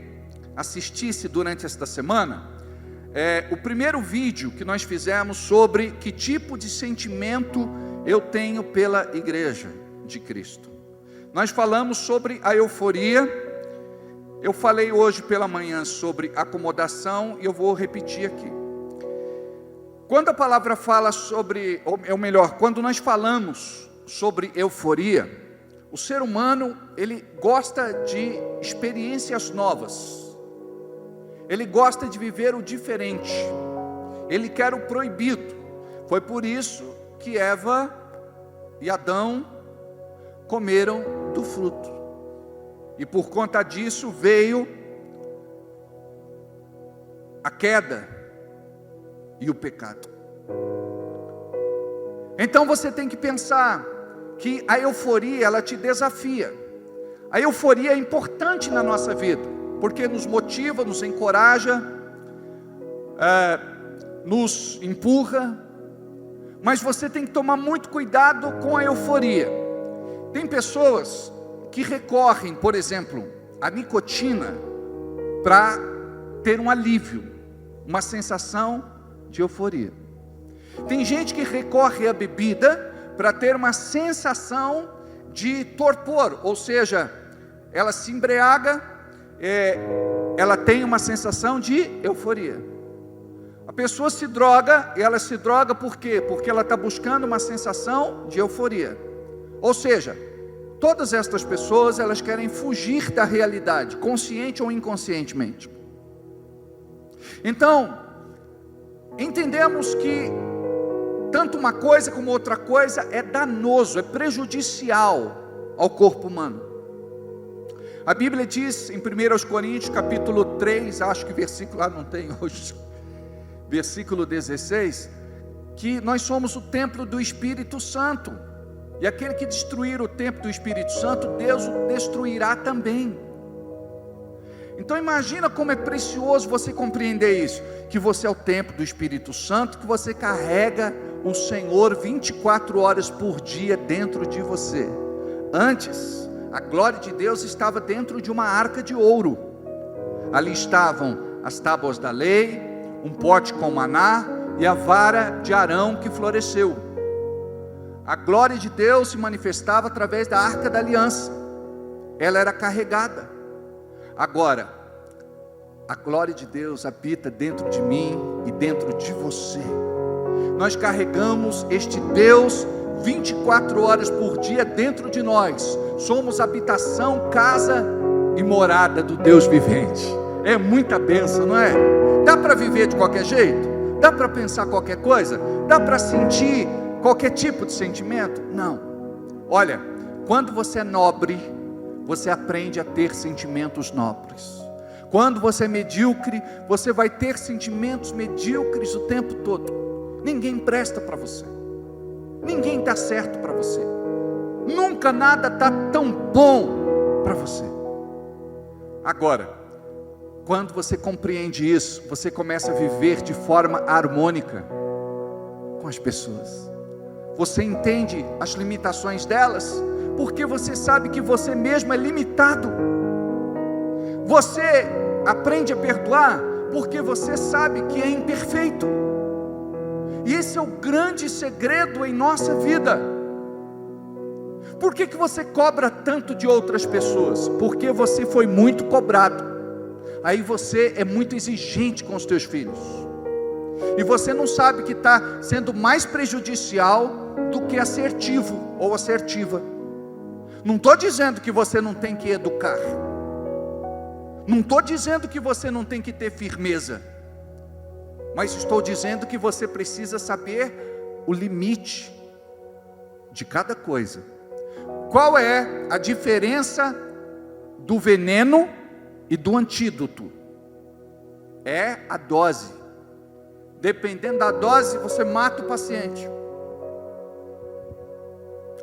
assistisse durante esta semana o primeiro vídeo que nós fizemos sobre que tipo de sentimento eu tenho pela igreja de Cristo. Nós falamos sobre a euforia. Eu falei hoje pela manhã sobre acomodação e eu vou repetir aqui. Quando a palavra fala sobre, ou melhor, quando nós falamos sobre euforia, o ser humano, ele gosta de experiências novas, ele gosta de viver o diferente, ele quer o proibido. Foi por isso que Eva e Adão comeram do fruto, e por conta disso veio a queda e o pecado. Então você tem que pensar que a euforia, ela te desafia. A euforia é importante na nossa vida, porque nos motiva, nos encoraja, nos empurra, mas você tem que tomar muito cuidado com a euforia. Tem pessoas que recorrem, por exemplo, à nicotina para ter um alívio, uma sensação de euforia. Tem gente que recorre à bebida para ter uma sensação de torpor, ou seja, ela se embriaga, ela tem uma sensação de euforia. A pessoa se droga, e ela se droga por quê? Porque ela está buscando uma sensação de euforia. Ou seja, todas estas pessoas, elas querem fugir da realidade, consciente ou inconscientemente. Então, entendemos que tanto uma coisa como outra coisa é danoso, é prejudicial ao corpo humano. A Bíblia diz em 1 Coríntios capítulo 3, acho que versículo lá não tem hoje, versículo 16, que nós somos o templo do Espírito Santo, e aquele que destruir o templo do Espírito Santo, Deus o destruirá também. Então imagina como é precioso você compreender isso, que você é o templo do Espírito Santo, que você carrega o Senhor 24 horas por dia dentro de você. Antes, a glória de Deus estava dentro de uma arca de ouro. Ali estavam as tábuas da lei, um pote com maná e a vara de Arão que floresceu. A glória de Deus se manifestava através da arca da aliança. Ela era carregada. Agora, a glória de Deus habita dentro de mim e dentro de você. Nós carregamos este Deus 24 horas por dia dentro de nós. Somos habitação, casa e morada do Deus vivente. É muita bênção, não é? Dá para viver de qualquer jeito? Dá para pensar qualquer coisa? Dá para sentir qualquer tipo de sentimento? Não. Olha, quando você é nobre, você aprende a ter sentimentos nobres. Quando você é medíocre, você vai ter sentimentos medíocres o tempo todo. Ninguém presta para você. Ninguém está certo para você. Nunca nada está tão bom para você. Agora, quando você compreende isso, você começa a viver de forma harmônica com as pessoas. Você entende as limitações delas, porque você sabe que você mesmo é limitado. Você aprende a perdoar, porque você sabe que é imperfeito. E esse é o grande segredo em nossa vida. Por que você cobra tanto de outras pessoas? Porque você foi muito cobrado. Aí você é muito exigente com os teus filhos. E você não sabe que está sendo mais prejudicial do que assertivo ou assertiva. Não estou dizendo que você não tem que educar. Não estou dizendo que você não tem que ter firmeza. Mas estou dizendo que você precisa saber o limite de cada coisa. Qual é a diferença do veneno e do antídoto? É a dose. Dependendo da dose, você mata o paciente,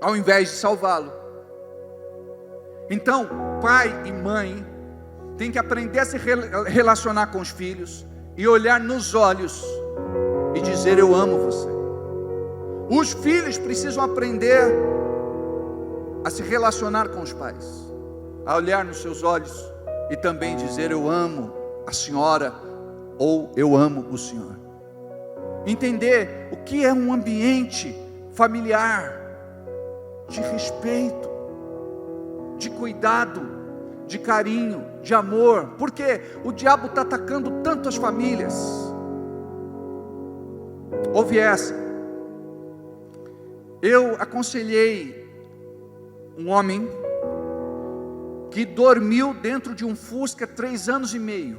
ao invés de salvá-lo. Então, pai e mãe tem que aprender a se relacionar com os filhos e olhar nos olhos e dizer: eu amo você. Os filhos precisam aprender a se relacionar com os pais, a olhar nos seus olhos e também dizer: eu amo a senhora, ou eu amo o senhor. Entender o que é um ambiente familiar de respeito, de cuidado, de carinho, de amor, porque o diabo está atacando tanto as famílias. Ouve essa. Eu aconselhei um homem que dormiu dentro de um Fusca 3 anos e meio.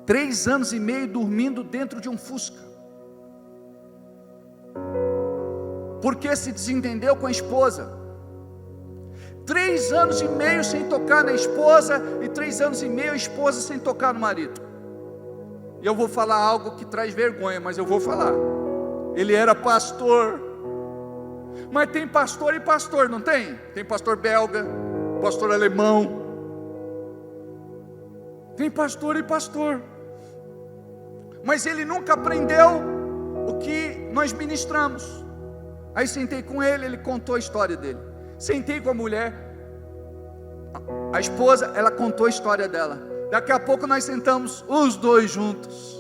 3 anos e meio dormindo dentro de um Fusca. Porque se desentendeu com a esposa. 3 anos e meio sem tocar na esposa, e 3 anos e meio a esposa sem tocar no marido. E eu vou falar algo que traz vergonha, mas eu vou falar. Ele era pastor. Mas tem pastor e pastor, não tem? Tem pastor belga, pastor alemão. Tem pastor e pastor. Mas ele nunca aprendeu o que nós ministramos. Aí sentei com ele, ele contou a história dele. Sentei com a mulher, a esposa, ela contou a história dela. Daqui a pouco nós sentamos os dois juntos.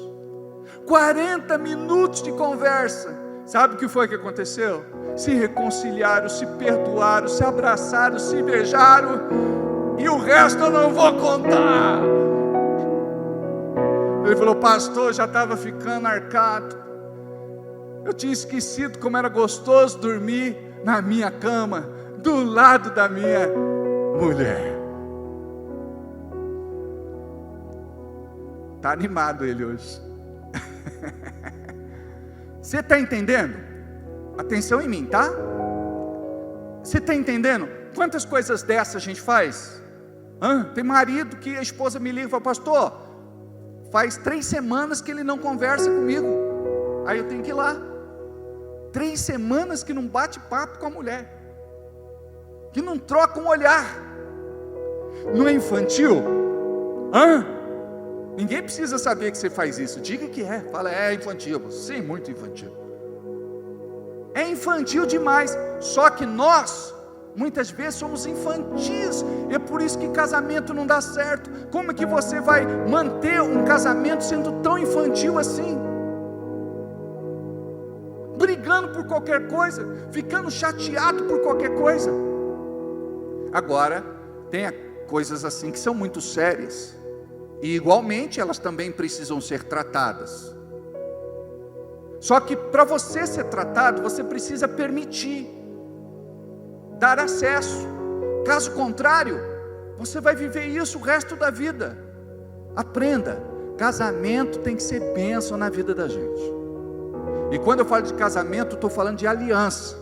40 minutos de conversa. Sabe o que foi que aconteceu? Se reconciliaram, se perdoaram, se abraçaram, se beijaram. E o resto eu não vou contar. Ele falou: pastor, já estava ficando arcado. Eu tinha esquecido como era gostoso dormir na minha cama, do lado da minha mulher. Está animado ele hoje. Você está entendendo? Atenção em mim, tá? Você está entendendo? Quantas coisas dessas a gente faz? Tem marido que a esposa me liga e fala: pastor, faz 3 semanas que ele não conversa comigo. Aí eu tenho que ir lá. 3 semanas que não bate papo com a mulher, que não troca um olhar. Não é infantil? Hã? Ninguém precisa saber que você faz isso. Diga que é. Fala, é infantil. Sim, muito infantil. É infantil demais. Só que nós, muitas vezes, somos infantis. É por isso que casamento não dá certo. Como é que você vai manter um casamento sendo tão infantil assim? Brigando por qualquer coisa, ficando chateado por qualquer coisa. Agora, tem coisas assim que são muito sérias, e igualmente elas também precisam ser tratadas. Só que para você ser tratado, você precisa permitir, dar acesso. Caso contrário, você vai viver isso o resto da vida. Aprenda, casamento tem que ser bênção na vida da gente. E quando eu falo de casamento, estou falando de aliança.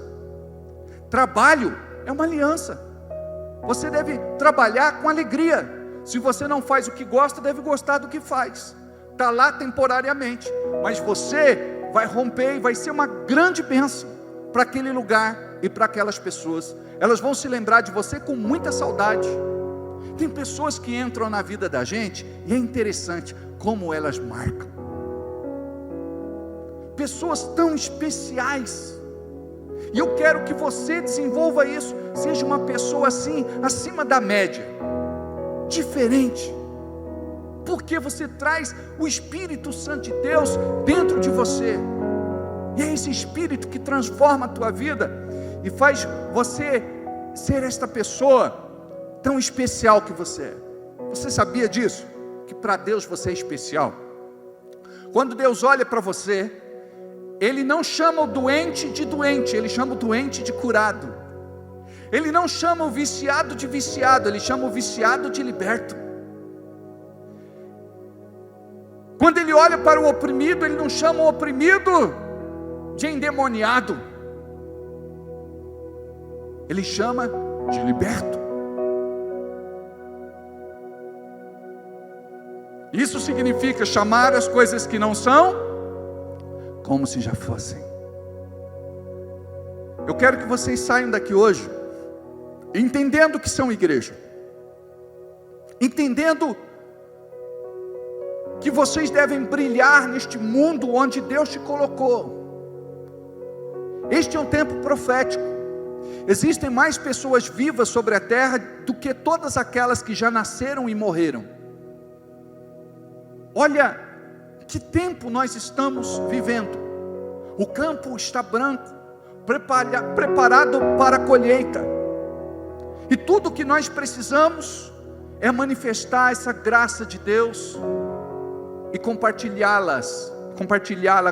Trabalho é uma aliança. Você deve trabalhar com alegria. Se você não faz o que gosta, deve gostar do que faz. Está lá temporariamente, mas você vai romper e vai ser uma grande bênção para aquele lugar e para aquelas pessoas. Elas vão se lembrar de você com muita saudade. Tem pessoas que entram na vida da gente e é interessante como elas marcam. Pessoas tão especiais. E eu quero que você desenvolva isso. Seja uma pessoa assim, acima da média, diferente, porque você traz o Espírito Santo de Deus dentro de você. E é esse Espírito que transforma a tua vida e faz você ser esta pessoa tão especial que você é. Você sabia disso? Que para Deus você é especial. Quando Deus olha para você, Ele não chama o doente de doente, Ele chama o doente de curado. Ele não chama o viciado de viciado, Ele chama o viciado de liberto. Quando Ele olha para o oprimido, Ele não chama o oprimido de endemoniado, Ele chama de liberto. Isso significa chamar as coisas que não são como se já fossem. Eu quero que vocês saiam daqui hoje entendendo que são igreja, entendendo que vocês devem brilhar neste mundo onde Deus te colocou. Este é um tempo profético. Existem mais pessoas vivas sobre a terra do que todas aquelas que já nasceram e morreram. Olha que tempo nós estamos vivendo. O campo está branco, preparado para a colheita. E tudo o que nós precisamos é manifestar essa graça de Deus e compartilhá-la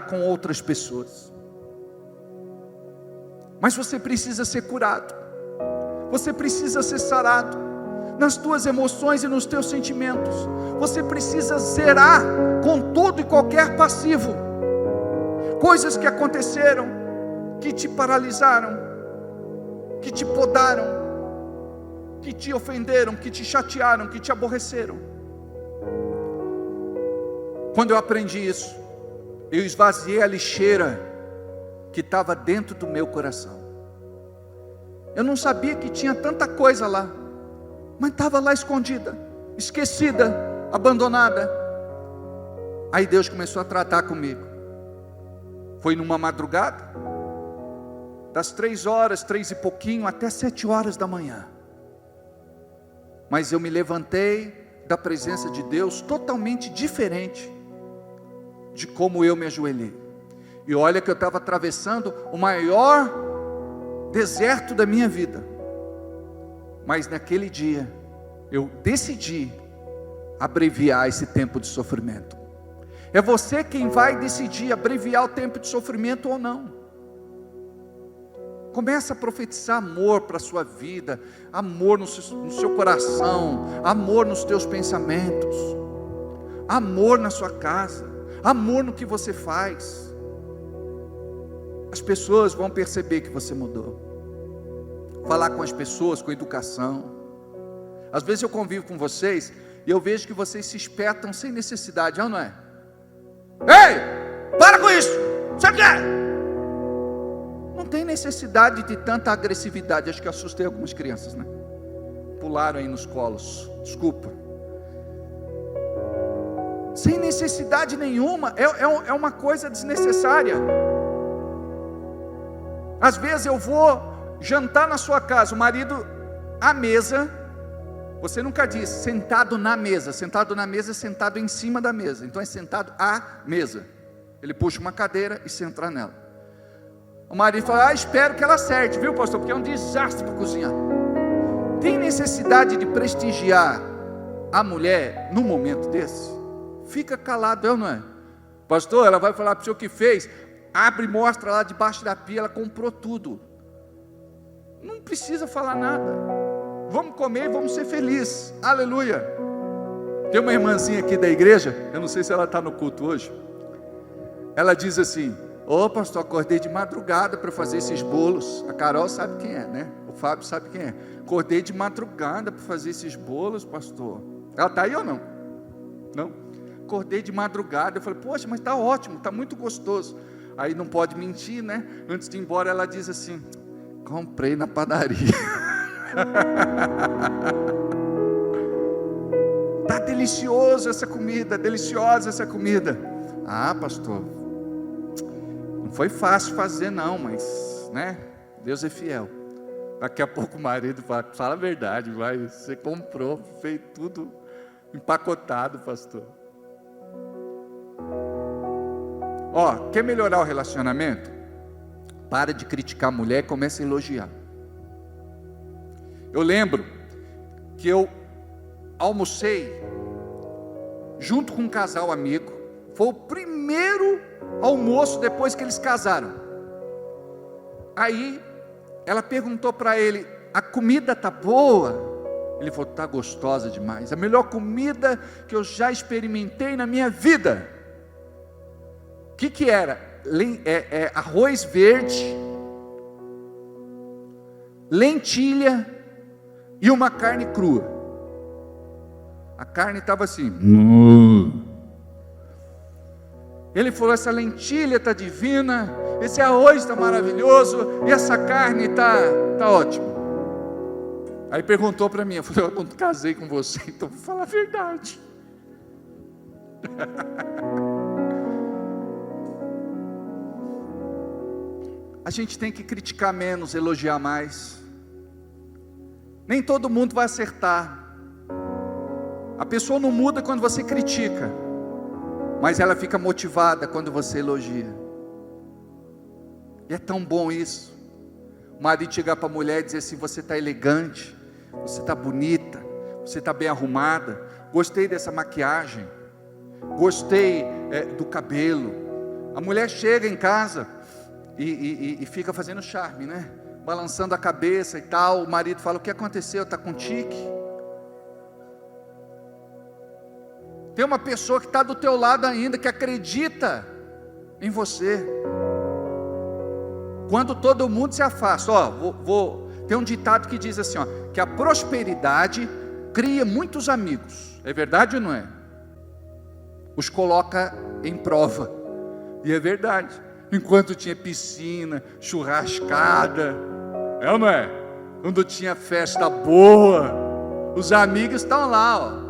com outras pessoas. Mas você precisa ser curado. Você precisa ser sarado nas tuas emoções e nos teus sentimentos. Você precisa zerar com todo e qualquer passivo coisas que aconteceram, que te paralisaram, que te podaram, que te ofenderam, que te chatearam, que te aborreceram. Quando eu aprendi isso, eu esvaziei a lixeira que estava dentro do meu coração. Eu não sabia que tinha tanta coisa lá, mas estava lá escondida, esquecida, abandonada. Aí Deus começou a tratar comigo. Foi numa madrugada, das 3 e pouquinho até 7 horas da manhã. Mas eu me levantei da presença de Deus totalmente diferente de como eu me ajoelhei. E olha que eu estava atravessando o maior deserto da minha vida. Mas naquele dia, eu decidi abreviar esse tempo de sofrimento. É você quem vai decidir abreviar o tempo de sofrimento ou não. Começa a profetizar amor para a sua vida, amor no seu coração, amor nos teus pensamentos, amor na sua casa, amor no que você faz. As pessoas vão perceber que você mudou. Falar com as pessoas com educação. Às vezes eu convivo com vocês e eu vejo que vocês se espetam sem necessidade, não é? Ei, para com isso! Você quer? Não tem necessidade de tanta agressividade. Acho que eu assustei algumas crianças, né? pularam aí nos colos, desculpa. Sem necessidade nenhuma, é uma coisa desnecessária. Às vezes eu vou jantar na sua casa, o marido à mesa, você nunca diz sentado na mesa é sentado em cima da mesa, então é sentado à mesa, ele puxa uma cadeira e senta nela. O marido fala, espero que ela acerte, viu pastor, porque é um desastre para cozinhar. Tem necessidade de prestigiar a mulher num momento desse? Fica calado, não é? Pastor, ela vai falar para o senhor o que fez, abre e mostra lá debaixo da pia, ela comprou tudo. Não precisa falar nada. Vamos comer e vamos ser felizes. Aleluia. Tem uma irmãzinha aqui da igreja, eu não sei se ela está no culto hoje. Ela diz assim, pastor, acordei de madrugada para fazer esses bolos. A Carol sabe quem é, né? O Fábio sabe quem é. Acordei de madrugada para fazer esses bolos, pastor. Ela está aí ou não? Não? Acordei de madrugada, eu falei, poxa, mas está ótimo, está muito gostoso. Aí não pode mentir, né? Antes de ir embora ela diz assim, comprei na padaria. Está delicioso essa comida, deliciosa essa comida. Ah, pastor, não foi fácil fazer não, mas, né, Deus é fiel. Daqui a pouco o marido fala a verdade, você comprou, fez tudo empacotado, pastor. Quer melhorar o relacionamento? Para de criticar a mulher e comece a elogiar. Eu lembro que eu almocei junto com um casal amigo. Foi o primeiro almoço depois que eles casaram. Aí ela perguntou para ele, a comida está boa? Ele falou, está gostosa demais, a melhor comida que eu já experimentei na minha vida. O que era? Arroz verde, lentilha e uma carne crua. A carne estava assim. Ele falou, essa lentilha está divina, esse arroz está maravilhoso, e essa carne está ótima. Aí perguntou para mim, eu falei, eu não casei com você, então vou falar a verdade. A gente tem que criticar menos, elogiar mais. Nem todo mundo vai acertar. A pessoa não muda quando você critica, mas ela fica motivada quando você elogia. E é tão bom isso. O marido chegar para a mulher e dizer assim, você está elegante, você está bonita, você está bem arrumada, gostei dessa maquiagem, gostei do cabelo. A mulher chega em casa e fica fazendo charme, né? Balançando a cabeça e tal. O marido fala, o que aconteceu? Está com tique? Tem uma pessoa que está do teu lado ainda, que acredita em você. Quando todo mundo se afasta, tem um ditado que diz assim, que a prosperidade cria muitos amigos. É verdade ou não é? Os coloca em prova. E é verdade. Enquanto tinha piscina, churrascada, é ou não é? Quando tinha festa boa, os amigos estão lá,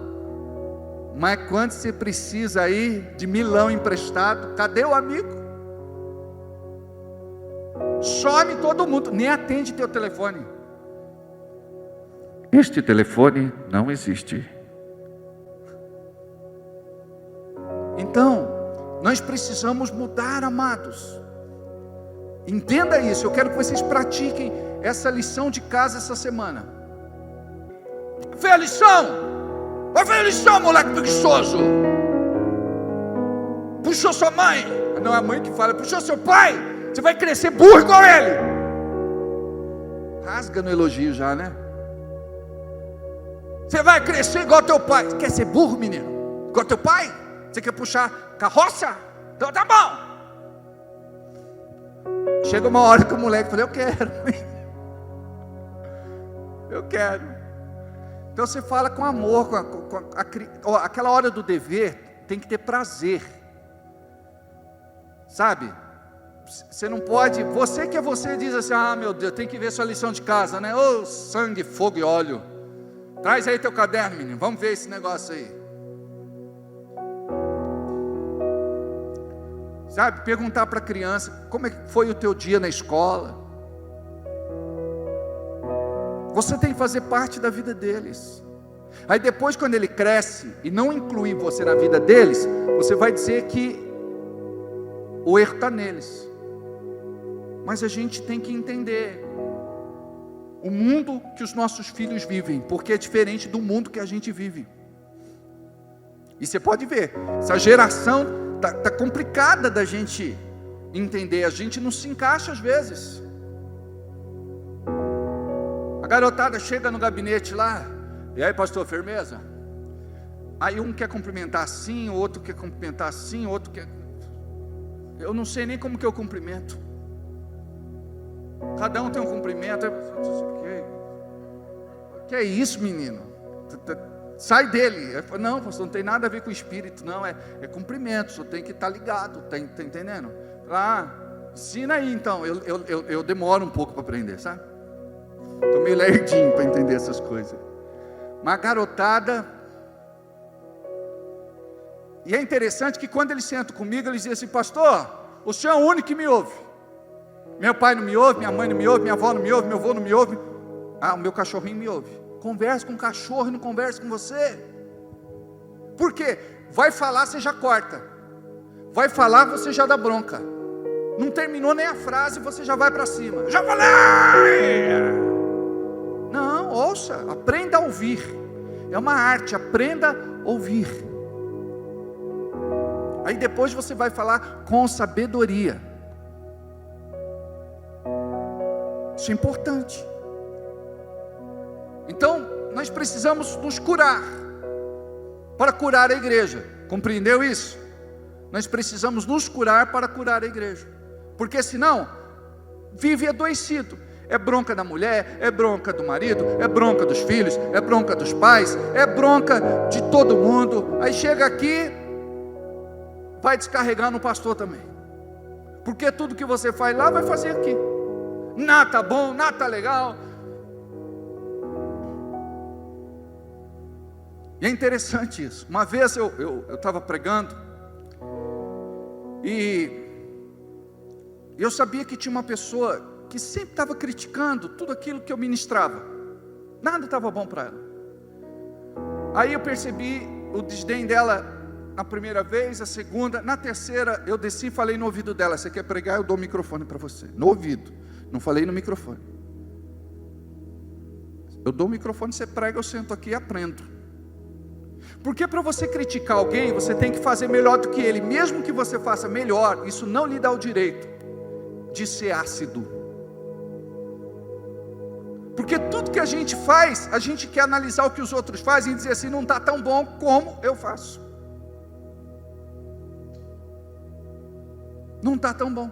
Mas quando você precisa aí de milão emprestado, cadê o amigo? Some todo mundo, nem atende teu telefone. Este telefone não existe. Então, nós precisamos mudar, amados. Entenda isso, eu quero que vocês pratiquem essa lição de casa essa semana. Fez a lição? Vai fazer a lição, moleque preguiçoso. Puxou sua mãe. Não é a mãe que fala, puxou seu pai. Você vai crescer burro igual ele. Rasga no elogio já, né? Você vai crescer igual teu pai. Você quer ser burro, menino? Igual teu pai? Você quer puxar carroça? Então tá bom. Chega uma hora que o moleque fala, eu quero. Eu quero. Então você fala com amor, aquela hora do dever tem que ter prazer, sabe? Você não pode, você que é você diz assim, meu Deus, tem que ver sua lição de casa, né? Sangue, fogo e óleo. Traz aí teu caderno, menino, vamos ver esse negócio aí. Sabe, perguntar para a criança, como é que foi o teu dia na escola? Você tem que fazer parte da vida deles. Aí depois, quando ele cresce e não incluir você na vida deles, você vai dizer que o erro está neles. Mas a gente tem que entender o mundo que os nossos filhos vivem, porque é diferente do mundo que a gente vive. E você pode ver, essa geração está complicada da gente entender, a gente não se encaixa às vezes. A garotada chega no gabinete lá, e aí, pastor, firmeza? Aí um quer cumprimentar assim, o outro quer cumprimentar assim, o outro quer... Eu não sei nem como que eu cumprimento. Cada um tem um cumprimento. Que é isso, menino? Sai dele. Não, pastor, não tem nada a ver com o espírito, não. É cumprimento, só tem que estar ligado. Tá entendendo? Ensina aí então. Eu demoro um pouco para aprender, sabe? Estou meio lerdinho para entender essas coisas. Uma garotada. E é interessante que quando eles sentam comigo, eles dizem assim: pastor, o senhor é o único que me ouve. Meu pai não me ouve, minha mãe não me ouve, minha avó não me ouve, meu avô não me ouve. O meu cachorrinho me ouve. Conversa com o cachorro e não conversa com você. Por quê? Vai falar, você já corta. Vai falar, você já dá bronca. Não terminou nem a frase, você já vai para cima. Já falei! Não, ouça, aprenda a ouvir. É uma arte, aprenda a ouvir. Aí depois você vai falar com sabedoria. Isso é importante. Então, nós precisamos nos curar, para curar a igreja. Compreendeu isso? Nós precisamos nos curar para curar a igreja. Porque senão, vive adoecido. É bronca da mulher, é bronca do marido, é bronca dos filhos, é bronca dos pais, é bronca de todo mundo. Aí chega aqui, vai descarregar no pastor também. Porque tudo que você faz lá, vai fazer aqui. Nada tá bom, nada tá legal. E é interessante isso. Uma vez eu estava pregando, e eu sabia que tinha uma pessoa que sempre estava criticando tudo aquilo que eu ministrava. Nada estava bom para ela. Aí eu percebi o desdém dela na primeira vez, a segunda, na terceira eu desci e falei no ouvido dela: você quer pregar? Eu dou o microfone para você. No ouvido, não falei no microfone. Eu dou o microfone, você prega, eu sento aqui e aprendo. Porque para você criticar alguém, você tem que fazer melhor do que ele. Mesmo que você faça melhor, isso não lhe dá o direito de ser ácido. Porque tudo que a gente faz, a gente quer analisar o que os outros fazem e dizer assim: não está tão bom como eu faço. Não está tão bom.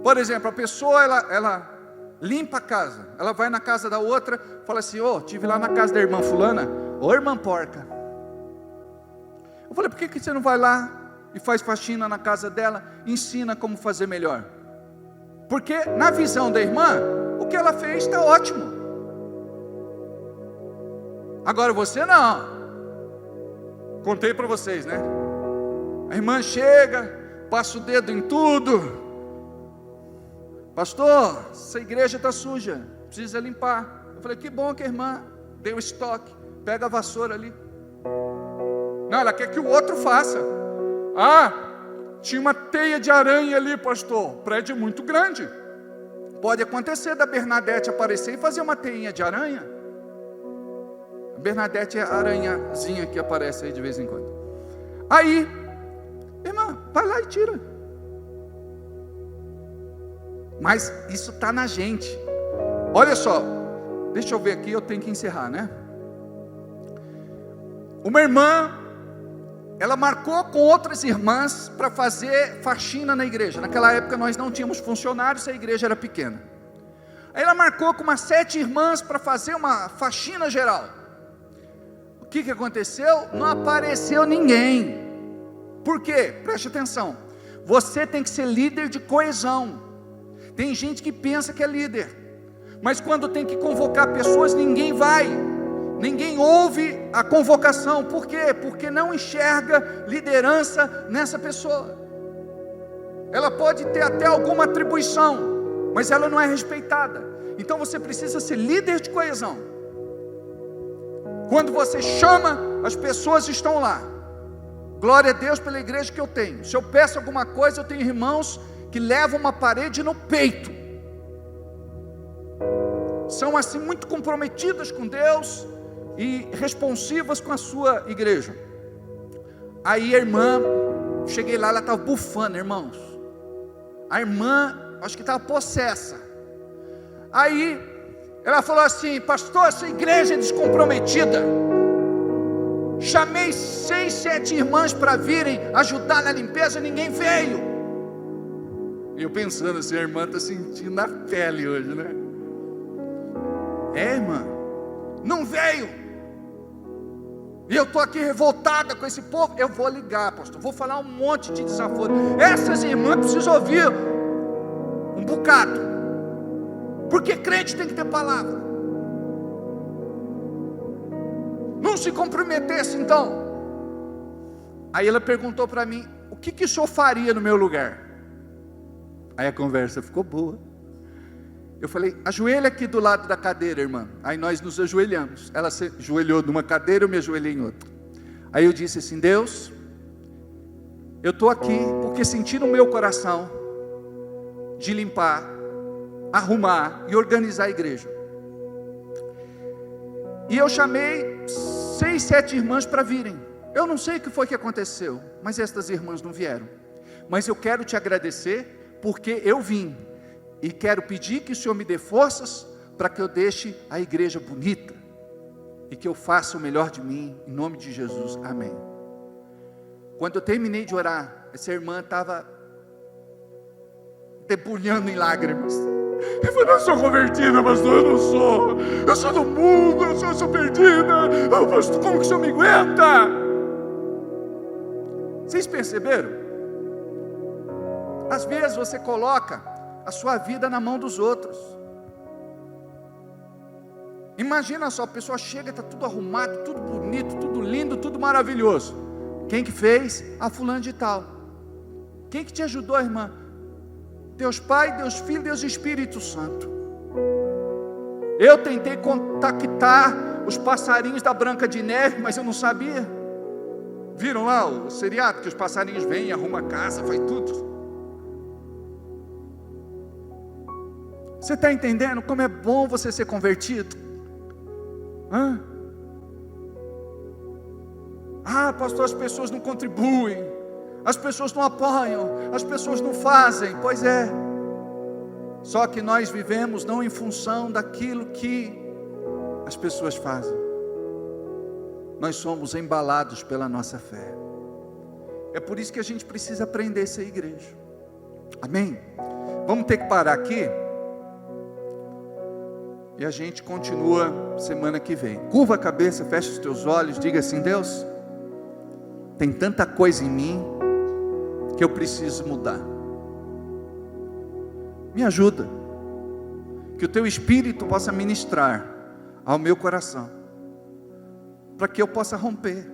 Por exemplo, a pessoa ela limpa a casa, ela vai na casa da outra, fala assim: tive lá na casa da irmã fulana, irmã porca. Eu falei: por que você não vai lá e faz faxina na casa dela, ensina como fazer melhor? Porque na visão da irmã, o que ela fez está ótimo. Agora você não. Contei para vocês, né? A irmã chega, passa o dedo em tudo. Pastor, essa igreja está suja, precisa limpar. Eu falei: que bom que a irmã deu estoque, pega a vassoura ali. Não, ela quer que o outro faça. Tinha uma teia de aranha ali, pastor. O prédio é muito grande. Pode acontecer da Bernadette aparecer e fazer uma teinha de aranha. A Bernadette é a aranhazinha que aparece aí de vez em quando. Aí, irmã, vai lá e tira. Mas isso está na gente. Olha só, deixa eu ver aqui, eu tenho que encerrar, né? Uma irmã, ela marcou com outras irmãs para fazer faxina na igreja. Naquela época nós não tínhamos funcionários, a igreja era pequena. Aí ela marcou com umas 7 irmãs para fazer uma faxina geral. O que aconteceu? Não apareceu ninguém. Por quê? Preste atenção. Você tem que ser líder de coesão. Tem gente que pensa que é líder. Mas quando tem que convocar pessoas, ninguém vai, ninguém ouve a convocação. Por quê? Porque não enxerga liderança nessa pessoa. Ela pode ter até alguma atribuição, mas ela não é respeitada. Então você precisa ser líder de coesão. Quando você chama, as pessoas estão lá. Glória a Deus pela igreja que eu tenho. Se eu peço alguma coisa, eu tenho irmãos que levam uma parede no peito. São assim muito comprometidas com Deus e responsivas com a sua igreja. Aí a irmã, cheguei lá, ela estava bufando, irmãos. A irmã, acho que estava possessa. Aí ela falou assim: pastor, essa igreja é descomprometida. Chamei 6, 7 irmãs para virem ajudar na limpeza, ninguém veio. E eu pensando assim, a irmã está sentindo na pele hoje, né? Irmã, não veio. E eu estou aqui revoltada com esse povo. Eu vou ligar, pastor, vou falar um monte de desaforo. Essas irmãs precisam ouvir um bocado, porque crente tem que ter palavra. Não se comprometesse então. Aí ela perguntou para mim: o que o senhor faria no meu lugar? Aí a conversa ficou boa. Eu falei: ajoelha aqui do lado da cadeira, irmã. Aí nós nos ajoelhamos. Ela se ajoelhou numa cadeira, eu me ajoelhei em outra. Aí eu disse assim: Deus, eu estou aqui porque senti no meu coração de limpar, arrumar e organizar a igreja. E eu chamei 6, 7 irmãs para virem. Eu não sei o que foi que aconteceu, mas estas irmãs não vieram. Mas eu quero te agradecer porque eu vim. E quero pedir que o Senhor me dê forças para que eu deixe a igreja bonita. E que eu faça o melhor de mim, em nome de Jesus, amém. Quando eu terminei de orar, essa irmã estava debulhando em lágrimas. Eu falei: eu sou convertida, pastor, eu não sou. Eu sou do mundo, eu sou perdida. Oh, pastor, como que o senhor me aguenta? Vocês perceberam? Às vezes você coloca a sua vida na mão dos outros. Imagina só, a pessoa chega, está tudo arrumado, tudo bonito, tudo lindo, tudo maravilhoso. Quem que fez? A fulana de tal. Quem que te ajudou, irmã? Deus Pai, Deus Filho, Deus Espírito Santo. Eu tentei contactar os passarinhos da Branca de Neve, mas eu não sabia. Viram lá o seriado que os passarinhos vêm, arrumam a casa, faz tudo. Você está entendendo como é bom você ser convertido? Pastor, as pessoas não contribuem, as pessoas não apoiam, as pessoas não fazem. Pois é, só que nós vivemos não em função daquilo que as pessoas fazem. Nós somos embalados pela nossa fé. É por isso que a gente precisa aprender a ser igreja. Amém? Vamos ter que parar aqui. E a gente continua semana que vem. Curva a cabeça, fecha os teus olhos, diga assim: Deus, tem tanta coisa em mim que eu preciso mudar. Me ajuda, que o teu Espírito possa ministrar ao meu coração, para que eu possa romper,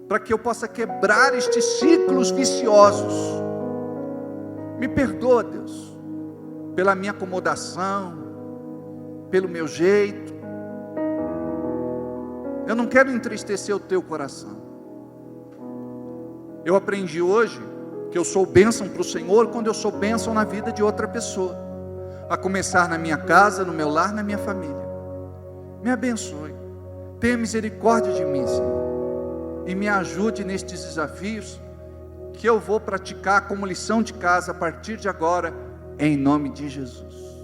para que eu possa quebrar estes ciclos viciosos. Me perdoa, Deus, pela minha acomodação, pelo meu jeito. Eu não quero entristecer o teu coração. Eu aprendi hoje que eu sou bênção para o Senhor quando eu sou bênção na vida de outra pessoa, a começar na minha casa, no meu lar, na minha família. Me abençoe, tenha misericórdia de mim, Senhor, e me ajude nestes desafios que eu vou praticar como lição de casa a partir de agora, em nome de Jesus.